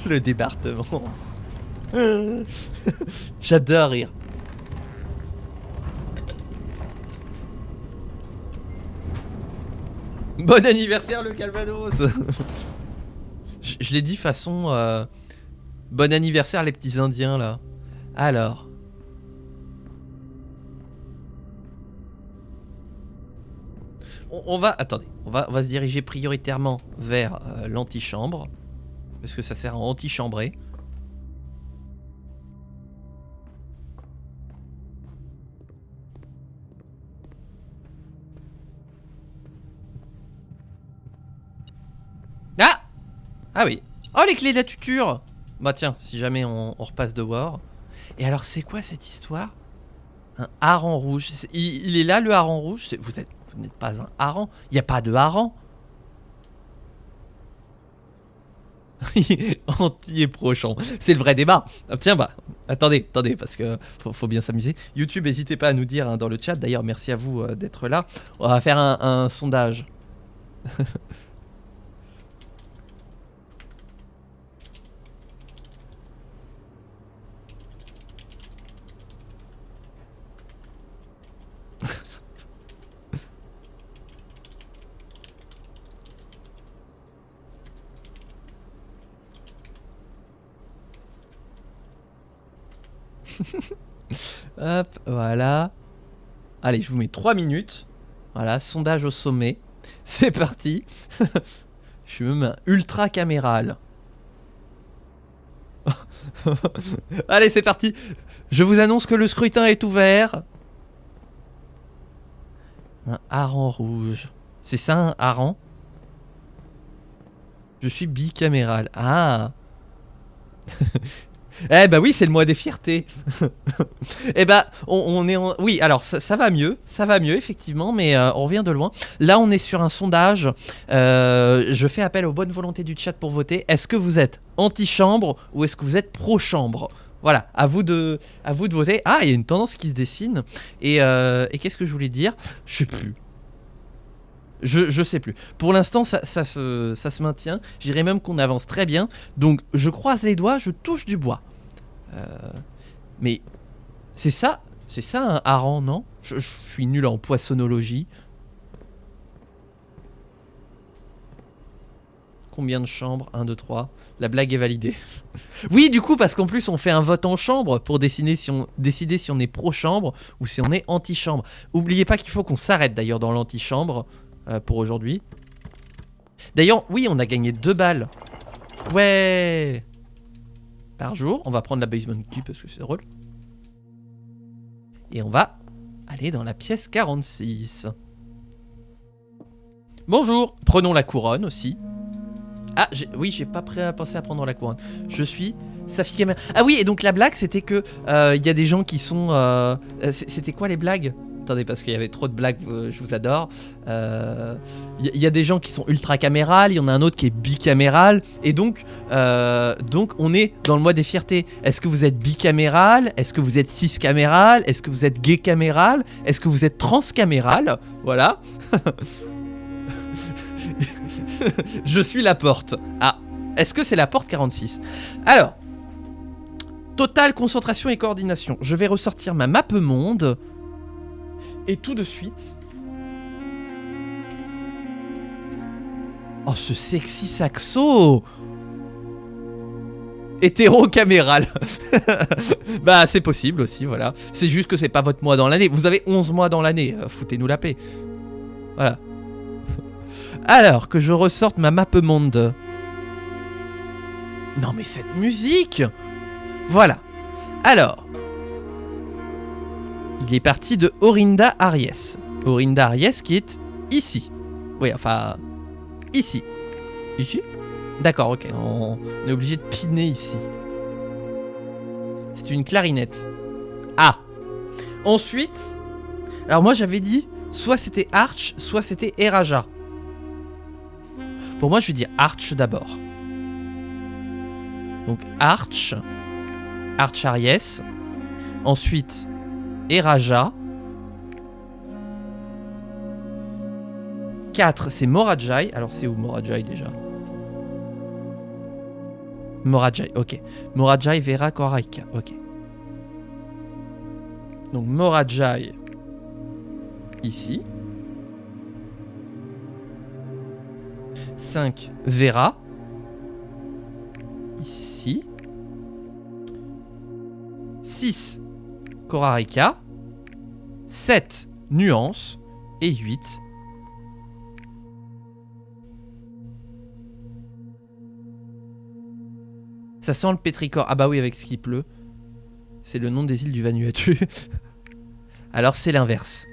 Le débarquement. J'adore rire. Bon anniversaire le Calvados. Je l'ai dit façon bon anniversaire les petits indiens là. Alors. On va se diriger prioritairement vers l'antichambre. Parce que ça sert à antichambrer. Ah oui. Oh, les clés de la tuture. Bah tiens, si jamais on repasse de War. Et alors, c'est quoi cette histoire? Un hareng rouge. Il est là, le hareng rouge. Vous n'êtes pas un hareng. Il n'y a pas de hareng. Anti et pro-champ. C'est le vrai débat. Ah, tiens, bah, attendez, parce que faut bien s'amuser. YouTube, n'hésitez pas à nous dire dans le chat. D'ailleurs, merci à vous d'être là. On va faire un sondage. Hop, voilà. Allez, je vous mets 3 minutes. Voilà, sondage au sommet. C'est parti. Je suis même un ultra caméral. Allez, c'est parti. Je vous annonce que le scrutin est ouvert. Un hareng rouge. C'est ça un hareng? Je suis bicaméral. Ah. Eh bah oui, c'est le mois des fiertés. Eh bah, on est en... Oui, alors ça va mieux, effectivement, mais on revient de loin. Là, on est sur un sondage. Je fais appel aux bonnes volontés du chat pour voter. Est-ce que vous êtes anti-chambre ou est-ce que vous êtes pro-chambre? Voilà, à vous de voter. Ah, il y a une tendance qui se dessine. Et qu'est-ce que je voulais dire? Je sais plus. Je sais plus. Pour l'instant, ça se maintient. Je dirais même qu'on avance très bien. Donc, je croise les doigts, je touche du bois. Mais c'est ça un hareng, non? Je suis nul en poissonnologie. Combien de chambres? 1, 2, 3. La blague est validée. Oui, du coup, parce qu'en plus, on fait un vote en chambre pour décider si on est pro-chambre ou si on est anti-chambre. Oubliez pas qu'il faut qu'on s'arrête d'ailleurs dans l'anti-chambre. Pour aujourd'hui. D'ailleurs, oui, on a gagné 2 balles. Ouais. Par jour. On va prendre la basement key parce que c'est drôle. Et on va aller dans la pièce 46. Bonjour. Prenons la couronne aussi. Ah, oui, j'ai pas pensé à prendre la couronne. Je suis Safi Caméra. Ah oui, et donc la blague, c'était que y a des gens qui sont... C'était quoi les blagues? Attendez, parce qu'il y avait trop de blagues, je vous adore. Il y a des gens qui sont ultra caméral, il y en a un autre qui est bicaméral. Et donc on est dans le mois des fiertés. Est-ce que vous êtes bicaméral? Est-ce que vous êtes ciscaméral? Est-ce que vous êtes gay caméral? Est-ce que vous êtes transcaméral? Voilà. Je suis la porte. Ah, est-ce que c'est la porte 46? Alors, totale concentration et coordination. Je vais ressortir ma map monde. Et tout de suite... Oh, ce sexy saxo! Hétéro-caméral. Bah, c'est possible aussi, voilà. C'est juste que c'est pas votre mois dans l'année. Vous avez 11 mois dans l'année. Foutez-nous la paix. Voilà. Alors, que je ressorte ma map monde. Non, mais cette musique! Voilà. Alors, il est parti de Orinda Aries. Orinda Aries qui est ici. Oui, enfin, ici. Ici ? D'accord, ok. On est obligé de piner ici. C'est une clarinette. Ah. Ensuite, alors moi j'avais dit, soit c'était Arch, soit c'était Eraja. Pour moi, je vais dire Arch d'abord. Donc Arch Aries. Ensuite, Eraja. 4, c'est Morajai. Alors, c'est où Morajai déjà ? Morajai, ok. Morajai Vera Koraika, ok. Donc, Morajai, ici. 5, Vera. Ici. 6, Korarika. 7, Nuance. Et 8, ça sent le pétrichor. Ah bah oui, avec ce qui pleut. C'est le nom des îles du Vanuatu. Alors c'est l'inverse.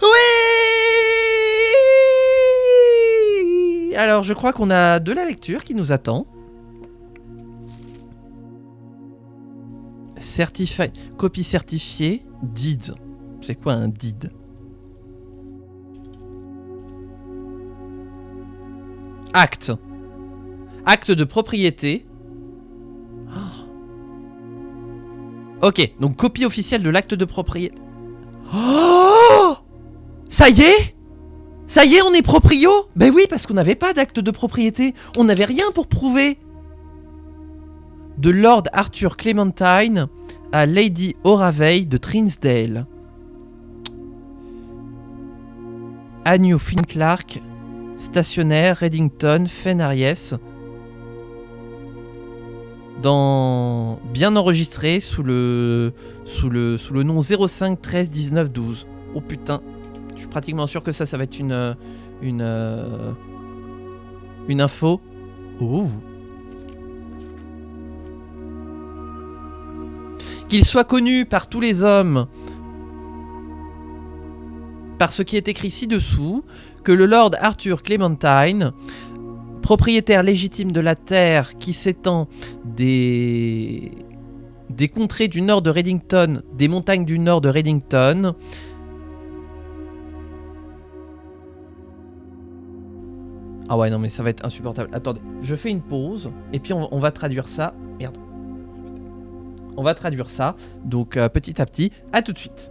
Oui. Alors je crois qu'on a de la lecture qui nous attend. Copie certifiée. Deed. C'est quoi un deed ? Acte. Acte de propriété. Ok, donc copie officielle de l'acte de propriété. Oh, ça y est ? Ça y est, on est proprio ? Ben oui, parce qu'on n'avait pas d'acte de propriété. On n'avait rien pour prouver. De Lord Arthur Clementine à Lady Oravey de Trinsdale. Agnew Finn Clark, stationnaire, Reddington, Fenariès. Bien enregistré sous le nom 05 13 19 12. Oh putain, je suis pratiquement sûr que ça va être une info. Oh. Qu'il soit connu par tous les hommes, par ce qui est écrit ci-dessous, que le Lord Arthur Clementine, propriétaire légitime de la terre qui s'étend des contrées du nord de Reddington, des montagnes du nord de Reddington, ah ouais non mais ça va être insupportable. Attendez, je fais une pause et puis on va traduire ça. Merde. On va traduire ça, donc petit à petit, à tout de suite.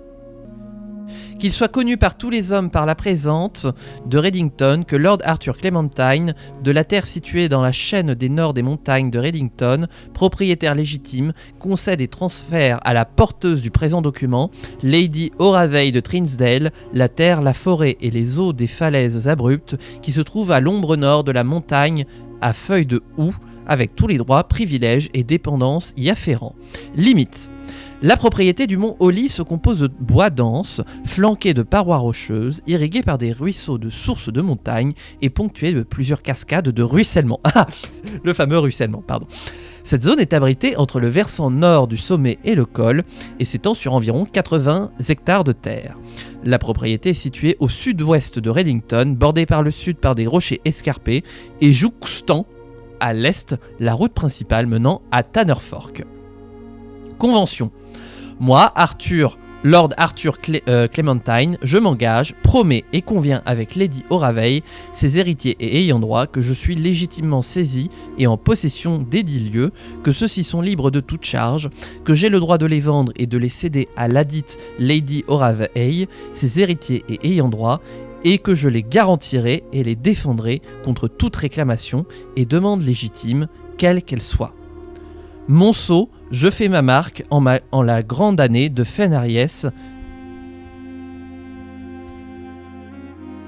Qu'il soit connu par tous les hommes par la présente de Reddington que Lord Arthur Clementine, de la terre située dans la chaîne des nord des montagnes de Reddington, propriétaire légitime, concède et transfère à la porteuse du présent document, Lady Oravey de Trinsdale, la terre, la forêt et les eaux des falaises abruptes qui se trouvent à l'ombre nord de la montagne à feuilles de houx, avec tous les droits, privilèges et dépendances y afférents. Limite. La propriété du mont Holly se compose de bois dense, flanqué de parois rocheuses, irrigué par des ruisseaux de sources de montagne et ponctué de plusieurs cascades de ruissellement. Ah, le fameux ruissellement, pardon. Cette zone est abritée entre le versant nord du sommet et le col et s'étend sur environ 80 hectares de terre. La propriété est située au sud-ouest de Reddington, bordée par le sud par des rochers escarpés et jouxtant à l'est la route principale menant à Tanner Fork. Convention. Moi, Lord Arthur Clementine, je m'engage, promets et conviens avec Lady Oravey, ses héritiers et ayants droit, que je suis légitimement saisi et en possession desdits lieux, que ceux-ci sont libres de toute charge, que j'ai le droit de les vendre et de les céder à ladite Lady Oravey, ses héritiers et ayants droit, et que je les garantirai et les défendrai contre toute réclamation et demande légitime, quelle qu'elle soit. Monceau, je fais ma marque en la grande année de Fenariès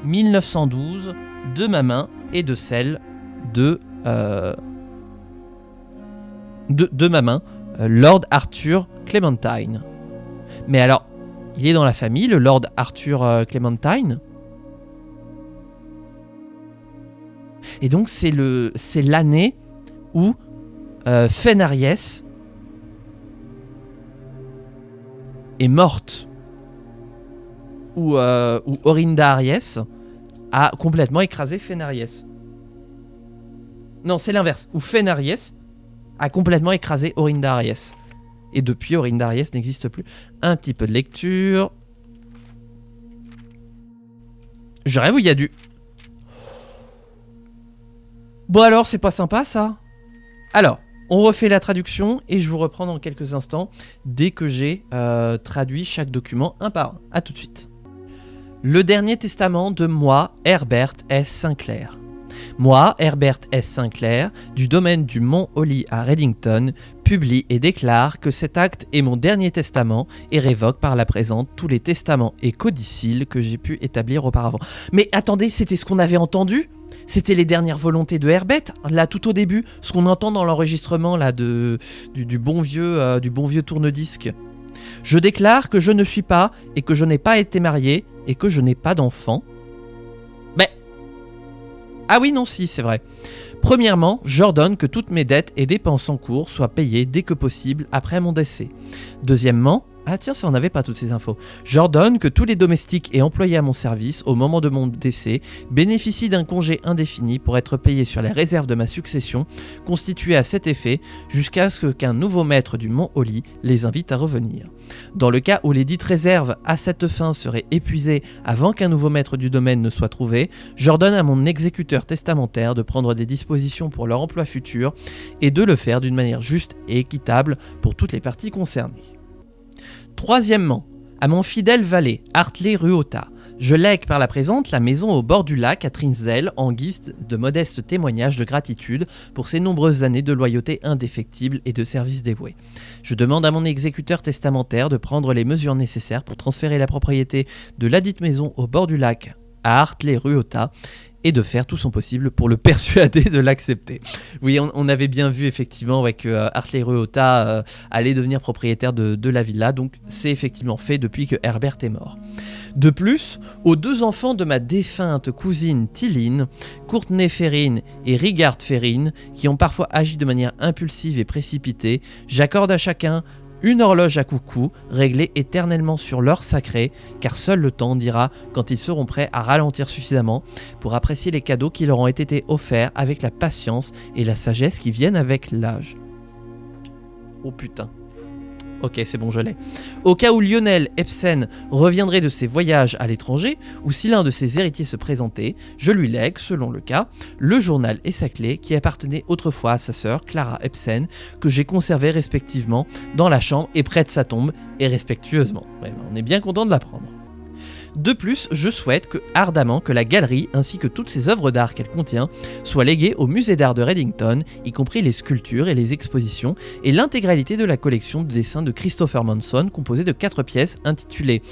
1912 de ma main et de celle de ma main, Lord Arthur Clementine. Mais alors, il est dans la famille, le Lord Arthur Clementine ? Et donc c'est l'année où Fenariès est morte, où Orinda Aries a complètement écrasé Fenariès. Non, c'est l'inverse, où Fenariès a complètement écrasé Orinda Aries. Et depuis, Orinda Aries n'existe plus. Un petit peu de lecture. Je rêve où il y a du... Bon alors, c'est pas sympa ça. Alors, on refait la traduction et je vous reprends dans quelques instants dès que j'ai traduit chaque document un par un. A tout de suite. Le dernier testament de moi, Herbert S. Sinclair. Moi, Herbert S. Sinclair, du domaine du Mont Holly à Reddington, publie et déclare que cet acte est mon dernier testament et révoque par la présente tous les testaments et codicilles que j'ai pu établir auparavant. Mais attendez, c'était ce qu'on avait entendu ? C'était les dernières volontés de Herbert, là tout au début, ce qu'on entend dans l'enregistrement là du bon vieux tourne-disque. Je déclare que je ne suis pas et que je n'ai pas été marié et que je n'ai pas d'enfant. Mais... Ah oui, non, si, c'est vrai. Premièrement, j'ordonne que toutes mes dettes et dépenses en cours soient payées dès que possible après mon décès. Deuxièmement, ah tiens, ça on n'avait pas toutes ces infos. J'ordonne que tous les domestiques et employés à mon service au moment de mon décès bénéficient d'un congé indéfini pour être payés sur les réserves de ma succession, constituées à cet effet jusqu'à ce qu'un nouveau maître du Mont Holly les invite à revenir. Dans le cas où les dites réserves à cette fin seraient épuisées avant qu'un nouveau maître du domaine ne soit trouvé, j'ordonne à mon exécuteur testamentaire de prendre des dispositions pour leur emploi futur et de le faire d'une manière juste et équitable pour toutes les parties concernées. Troisièmement, à mon fidèle valet, Hartley Ruota, je lègue par la présente la maison au bord du lac à Trinsdale en guise de modeste témoignage de gratitude pour ses nombreuses années de loyauté indéfectible et de service dévoué. Je demande à mon exécuteur testamentaire de prendre les mesures nécessaires pour transférer la propriété de ladite maison au bord du lac à Hartley Ruota et de faire tout son possible pour le persuader de l'accepter. Oui, on avait bien vu effectivement que Hartley Ruota allait devenir propriétaire de la villa, donc c'est effectivement fait depuis que Herbert est mort. De plus, aux deux enfants de ma défunte cousine Tilline, Courtney Ferrin et Rigard Ferrin, qui ont parfois agi de manière impulsive et précipitée, j'accorde à chacun une horloge à coucou, réglée éternellement sur l'heure sacrée, car seul le temps dira quand ils seront prêts à ralentir suffisamment pour apprécier les cadeaux qui leur ont été offerts avec la patience et la sagesse qui viennent avec l'âge. Oh putain. Ok, c'est bon, je l'ai. Au cas où Lionel Ebsen reviendrait de ses voyages à l'étranger, ou si l'un de ses héritiers se présentait, je lui lègue, selon le cas, le journal et sa clé qui appartenaient autrefois à sa sœur, Clara Ebsen, que j'ai conservé respectivement dans la chambre et près de sa tombe, et respectueusement. Ouais, on est bien content de l'apprendre. De plus, je souhaite ardemment que la galerie, ainsi que toutes ces œuvres d'art qu'elle contient, soient léguées au musée d'art de Reddington, y compris les sculptures et les expositions, et l'intégralité de la collection de dessins de Christopher Manson, composée de 4 pièces intitulées...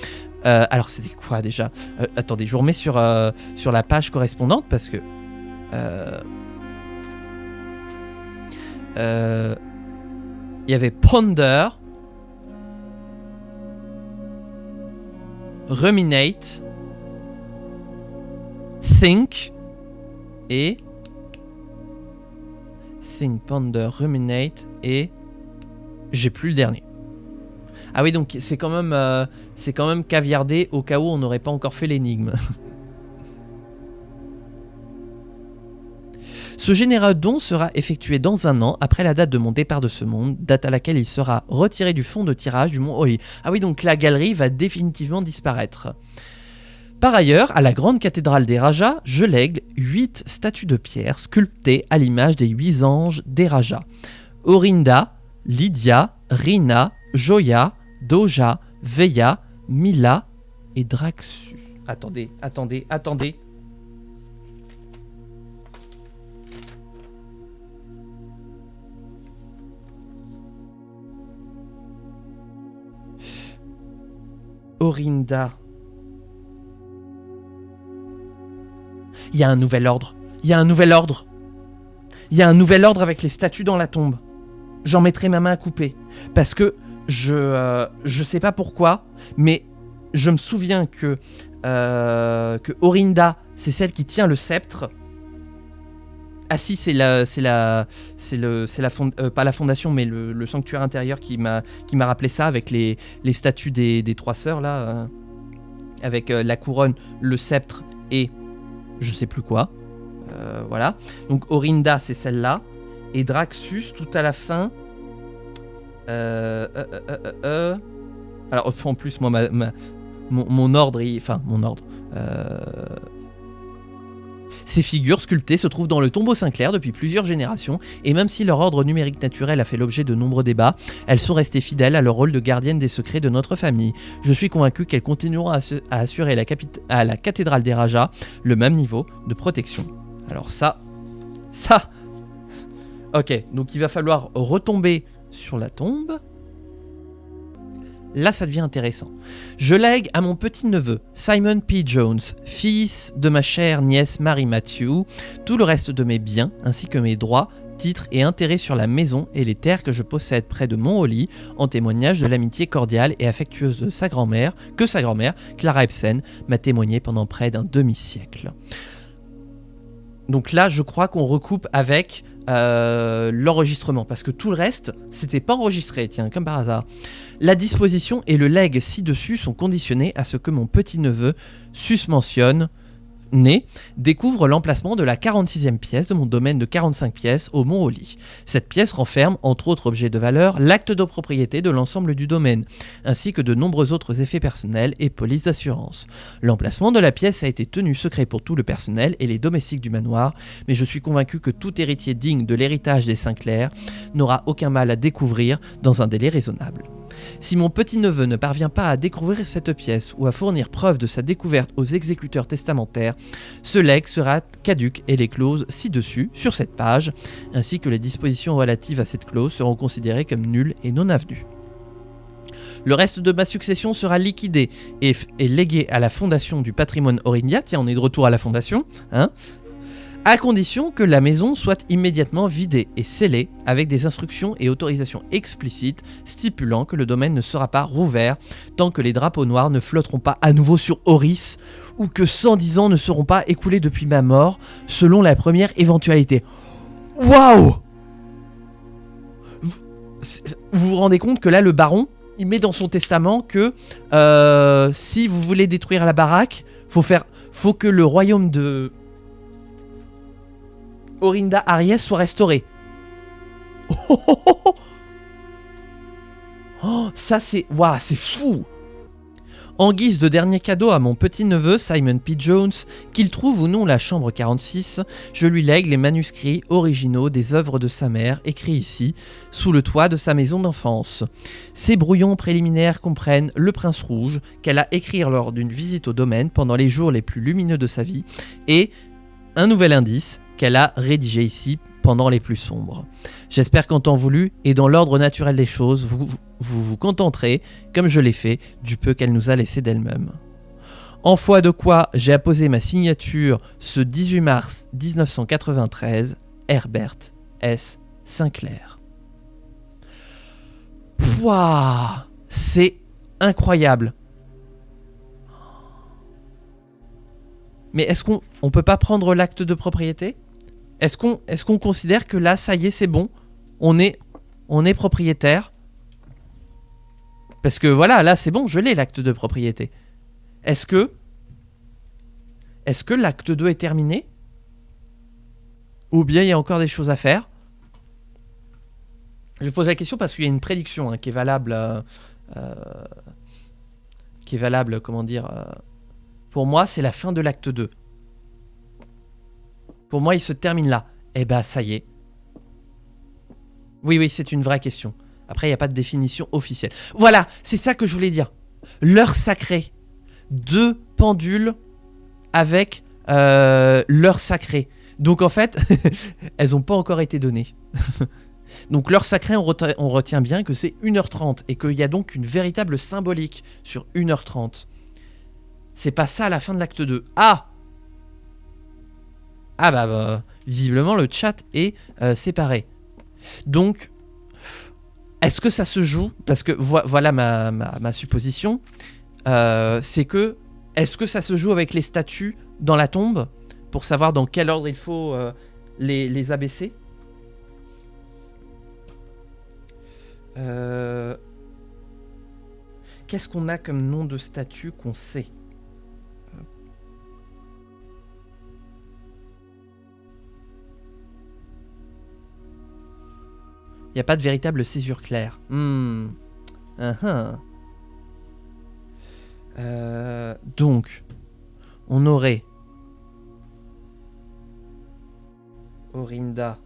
alors c'était quoi déjà attendez, je vous remets sur la page correspondante, parce que... il y avait Ponder... Ruminate, Think et Think, Ponder, Ruminate et j'ai plus le dernier. Ah oui, donc c'est quand même caviardé au cas où on n'aurait pas encore fait l'énigme. Ce généreux don sera effectué dans un an après la date de mon départ de ce monde, date à laquelle il sera retiré du fonds de tirage du Mont Holly. Ah oui, donc la galerie va définitivement disparaître. Par ailleurs, à la grande cathédrale des Rajas, je lègue 8 statues de pierre sculptées à l'image des 8 anges des Rajas. Orinda, Lydia, Rina, Joya, Doja, Veya, Mila et Draxu. Attendez. Orinda. Il y a un nouvel ordre. Il y a un nouvel ordre avec les statues dans la tombe. J'en mettrai ma main à couper. Parce que je sais pas pourquoi, mais je me souviens que Orinda, c'est celle qui tient le sceptre. Ah si, pas la fondation, mais le sanctuaire intérieur qui m'a rappelé ça, avec les statues des trois sœurs là, avec la couronne, le sceptre et je sais plus quoi. Voilà. Donc Orinda, c'est celle-là, et Draxus tout à la fin. Alors en plus, moi, mon ordre, mon ordre. Ces figures sculptées se trouvent dans le tombeau Saint-Clair depuis plusieurs générations, et même si leur ordre numérique naturel a fait l'objet de nombreux débats, elles sont restées fidèles à leur rôle de gardienne des secrets de notre famille. Je suis convaincu qu'elles continueront à assurer à la cathédrale des Rajas le même niveau de protection. Alors ça... Ok, donc il va falloir retomber sur la tombe. Là, ça devient intéressant. Je lègue à mon petit-neveu, Simon P. Jones, fils de ma chère nièce Mary Matthew, tout le reste de mes biens, ainsi que mes droits, titres et intérêts sur la maison et les terres que je possède près de Mont-Holly, en témoignage de l'amitié cordiale et affectueuse de sa grand-mère, Clara Ebsen, m'a témoigné pendant près d'un demi-siècle. Donc là, je crois qu'on recoupe avec l'enregistrement, parce que tout le reste, c'était pas enregistré, tiens, comme par hasard. La disposition et le legs ci-dessus sont conditionnés à ce que mon petit-neveu susmentionne découvre l'emplacement de la 46e pièce de mon domaine de 45 pièces au Mont-Holly. Cette pièce renferme, entre autres objets de valeur, l'acte de propriété de l'ensemble du domaine, ainsi que de nombreux autres effets personnels et polices d'assurance. L'emplacement de la pièce a été tenu secret pour tout le personnel et les domestiques du manoir, mais je suis convaincu que tout héritier digne de l'héritage des Sinclair n'aura aucun mal à découvrir dans un délai raisonnable. Si mon petit-neveu ne parvient pas à découvrir cette pièce ou à fournir preuve de sa découverte aux exécuteurs testamentaires, ce legs sera caduc et les clauses ci-dessus, sur cette page, ainsi que les dispositions relatives à cette clause seront considérées comme nulles et non avenues. Le reste de ma succession sera liquidé et légué à la fondation du patrimoine Orindia, tiens on est de retour à la fondation, à condition que la maison soit immédiatement vidée et scellée avec des instructions et autorisations explicites stipulant que le domaine ne sera pas rouvert tant que les drapeaux noirs ne flotteront pas à nouveau sur Oris ou que 110 ans ne seront pas écoulés depuis ma mort selon la première éventualité. Waouh! Vous vous rendez compte que là le baron il met dans son testament que si vous voulez détruire la baraque, faut que le royaume de Orinda Aries soit restauré. Ça c'est... Waouh, c'est fou. En guise de dernier cadeau à mon petit-neveu Simon P. Jones, qu'il trouve ou non la chambre 46, je lui lègue les manuscrits originaux des œuvres de sa mère, écrits ici, sous le toit de sa maison d'enfance. Ces brouillons préliminaires comprennent Le Prince Rouge, qu'elle a écrit lors d'une visite au domaine pendant les jours les plus lumineux de sa vie, et un nouvel indice qu'elle a rédigé ici pendant les plus sombres. J'espère qu'en temps voulu et dans l'ordre naturel des choses, vous contenterez, comme je l'ai fait, du peu qu'elle nous a laissé d'elle-même. En foi de quoi j'ai apposé ma signature ce 18 mars 1993, Herbert S. Sinclair. Pouah, c'est incroyable. Mais est-ce qu'on peut pas prendre l'acte de propriété ? Est-ce qu'on considère que là, ça y est, c'est bon, on est propriétaire ? Parce que voilà, là, c'est bon, je l'ai, l'acte de propriété. Est-ce que l'acte 2 est terminé ? Ou bien il y a encore des choses à faire ? Je pose la question parce qu'il y a une prédiction qui est valable... pour moi, c'est la fin de l'acte 2. Pour moi, il se termine là. Eh ben, ça y est. Oui, c'est une vraie question. Après, il n'y a pas de définition officielle. Voilà, c'est ça que je voulais dire. L'heure sacrée. 2 pendules avec l'heure sacrée. Donc, en fait, elles n'ont pas encore été données. Donc, l'heure sacrée, on retient bien que c'est 1h30 et qu'il y a donc une véritable symbolique sur 1h30. C'est pas ça à la fin de l'acte 2. Visiblement le chat est séparé. Donc, est-ce que ça se joue ? Parce que voilà ma supposition. C'est que, est-ce que ça se joue avec les statues dans la tombe ? Pour savoir dans quel ordre il faut les ABC. Qu'est-ce qu'on a comme nom de statue qu'on sait? Il n'y a pas de véritable césure claire. Donc, on aurait Orinda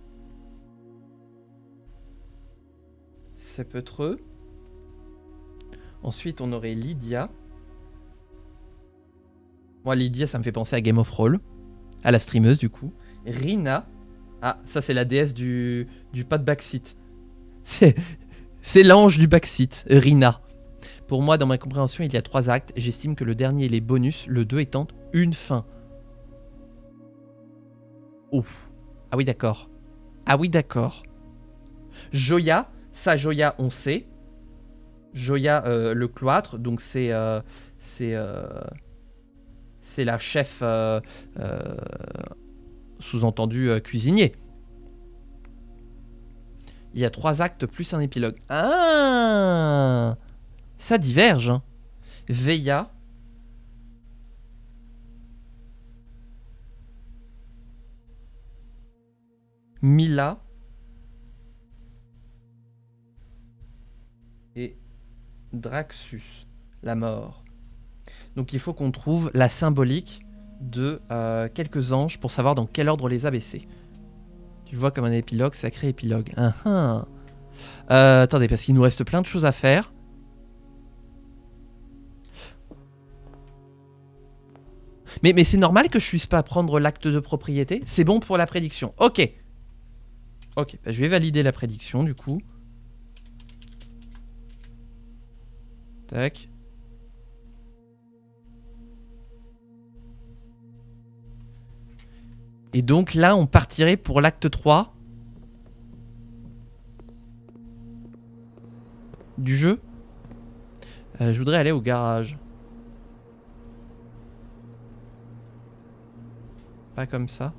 Sepetreux. Ensuite, on aurait Lydia. Moi, Lydia, ça me fait penser à Game of Roll. À la streameuse, du coup. Rina. Ah, ça, c'est la déesse du pas de backseat. C'est l'ange du backseat, Rina. Pour moi, dans ma compréhension, il y a 3 actes. J'estime que le dernier est les bonus, le 2 étant une fin. Ouf. Ah oui, d'accord. Ah oui, d'accord. Joya. Ça, Joya, on sait. Joya, le cloître. Donc, c'est la chef, sous-entendu, cuisinier. Il y a 3 actes plus un épilogue. Ah, ça diverge. Hein. Veilla. Mila. Et Draxus, la mort. Donc il faut qu'on trouve la symbolique de quelques anges pour savoir dans quel ordre les abaisser. Tu le vois comme un épilogue, sacré épilogue. Attendez, parce qu'il nous reste plein de choses à faire. Mais c'est normal que je puisse pas prendre l'acte de propriété. C'est bon pour la prédiction. Ok. Ok, bah, je vais valider la prédiction du coup. Tac. Et donc là, on partirait pour l'acte 3 du jeu. Je voudrais aller au garage. Pas comme ça.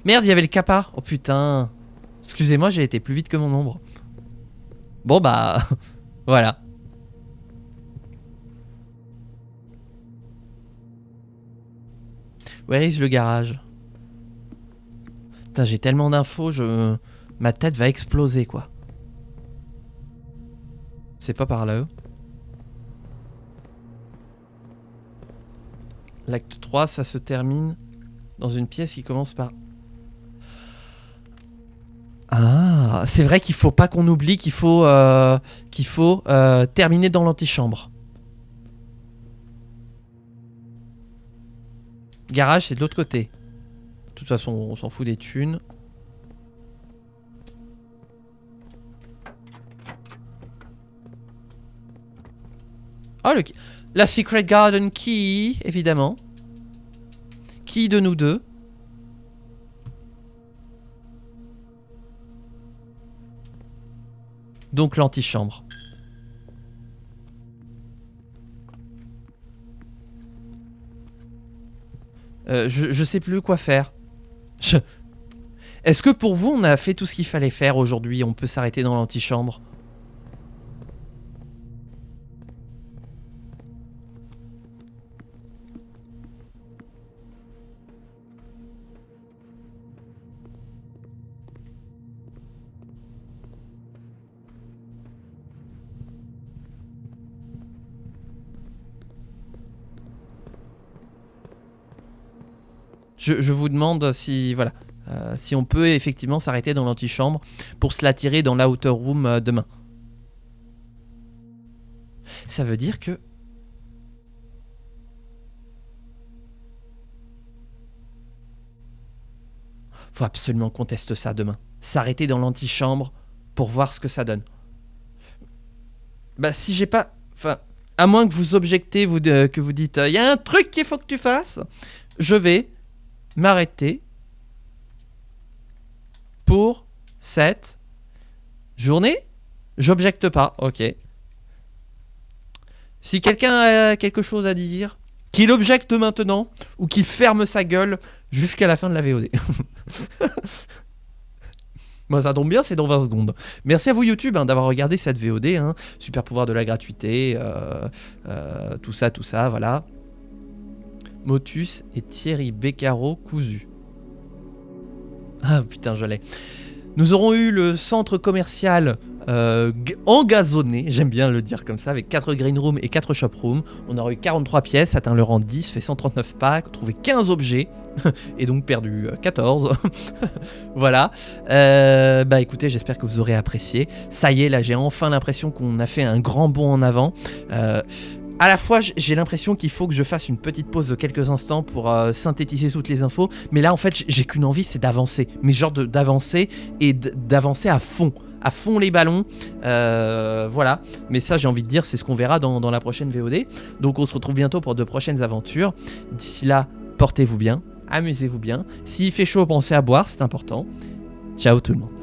Merde, il y avait le kappa. Oh putain. Excusez-moi, j'ai été plus vite que mon ombre. Bon bah... voilà. Where is le garage? Putain, j'ai tellement d'infos, ma tête va exploser, quoi. C'est pas par là. L'acte 3, ça se termine dans une pièce qui commence par... Ah, c'est vrai qu'il faut pas qu'on oublie qu'il faut, terminer dans l'antichambre. Garage, c'est de l'autre côté. De toute façon, on s'en fout des thunes. Oh, la Secret Garden Key, évidemment. Qui de nous deux? Donc l'antichambre. Je sais plus quoi faire. Est-ce que pour vous, on a fait tout ce qu'il fallait faire aujourd'hui? On peut s'arrêter dans l'antichambre? Je vous demande si, voilà, si on peut effectivement s'arrêter dans l'antichambre pour se la tirer dans l'outer room demain. Ça veut dire que... Faut absolument qu'on teste ça demain. S'arrêter dans l'antichambre pour voir ce que ça donne. Bah si j'ai pas... Enfin, à moins que vous objectez, que vous dites il y a un truc qu'il faut que tu fasses, je vais m'arrêter pour cette journée. J'objecte pas, ok. Si quelqu'un a quelque chose à dire, qu'il objecte maintenant ou qu'il ferme sa gueule jusqu'à la fin de la VOD. Moi, ça tombe bien, c'est dans 20 secondes. Merci à vous YouTube d'avoir regardé cette VOD. Super pouvoir de la gratuité. Tout ça, voilà. Motus et Thierry Beccaro cousu. Ah putain, je l'ai. Nous aurons eu le centre commercial engazonné, j'aime bien le dire comme ça, avec 4 green rooms et 4 shop rooms. On aura eu 43 pièces, atteint le rang 10, fait 139 packs, trouvé 15 objets, et donc perdu 14. Voilà. Bah écoutez, j'espère que vous aurez apprécié. Ça y est, là j'ai enfin l'impression qu'on a fait un grand bond en avant. À la fois, j'ai l'impression qu'il faut que je fasse une petite pause de quelques instants pour synthétiser toutes les infos. Mais là, en fait, j'ai qu'une envie, c'est d'avancer. Mais genre d'avancer et d'avancer à fond les ballons. Voilà. Mais ça, j'ai envie de dire, c'est ce qu'on verra dans la prochaine VOD. Donc, on se retrouve bientôt pour de prochaines aventures. D'ici là, portez-vous bien, amusez-vous bien. S'il fait chaud, pensez à boire, c'est important. Ciao tout le monde.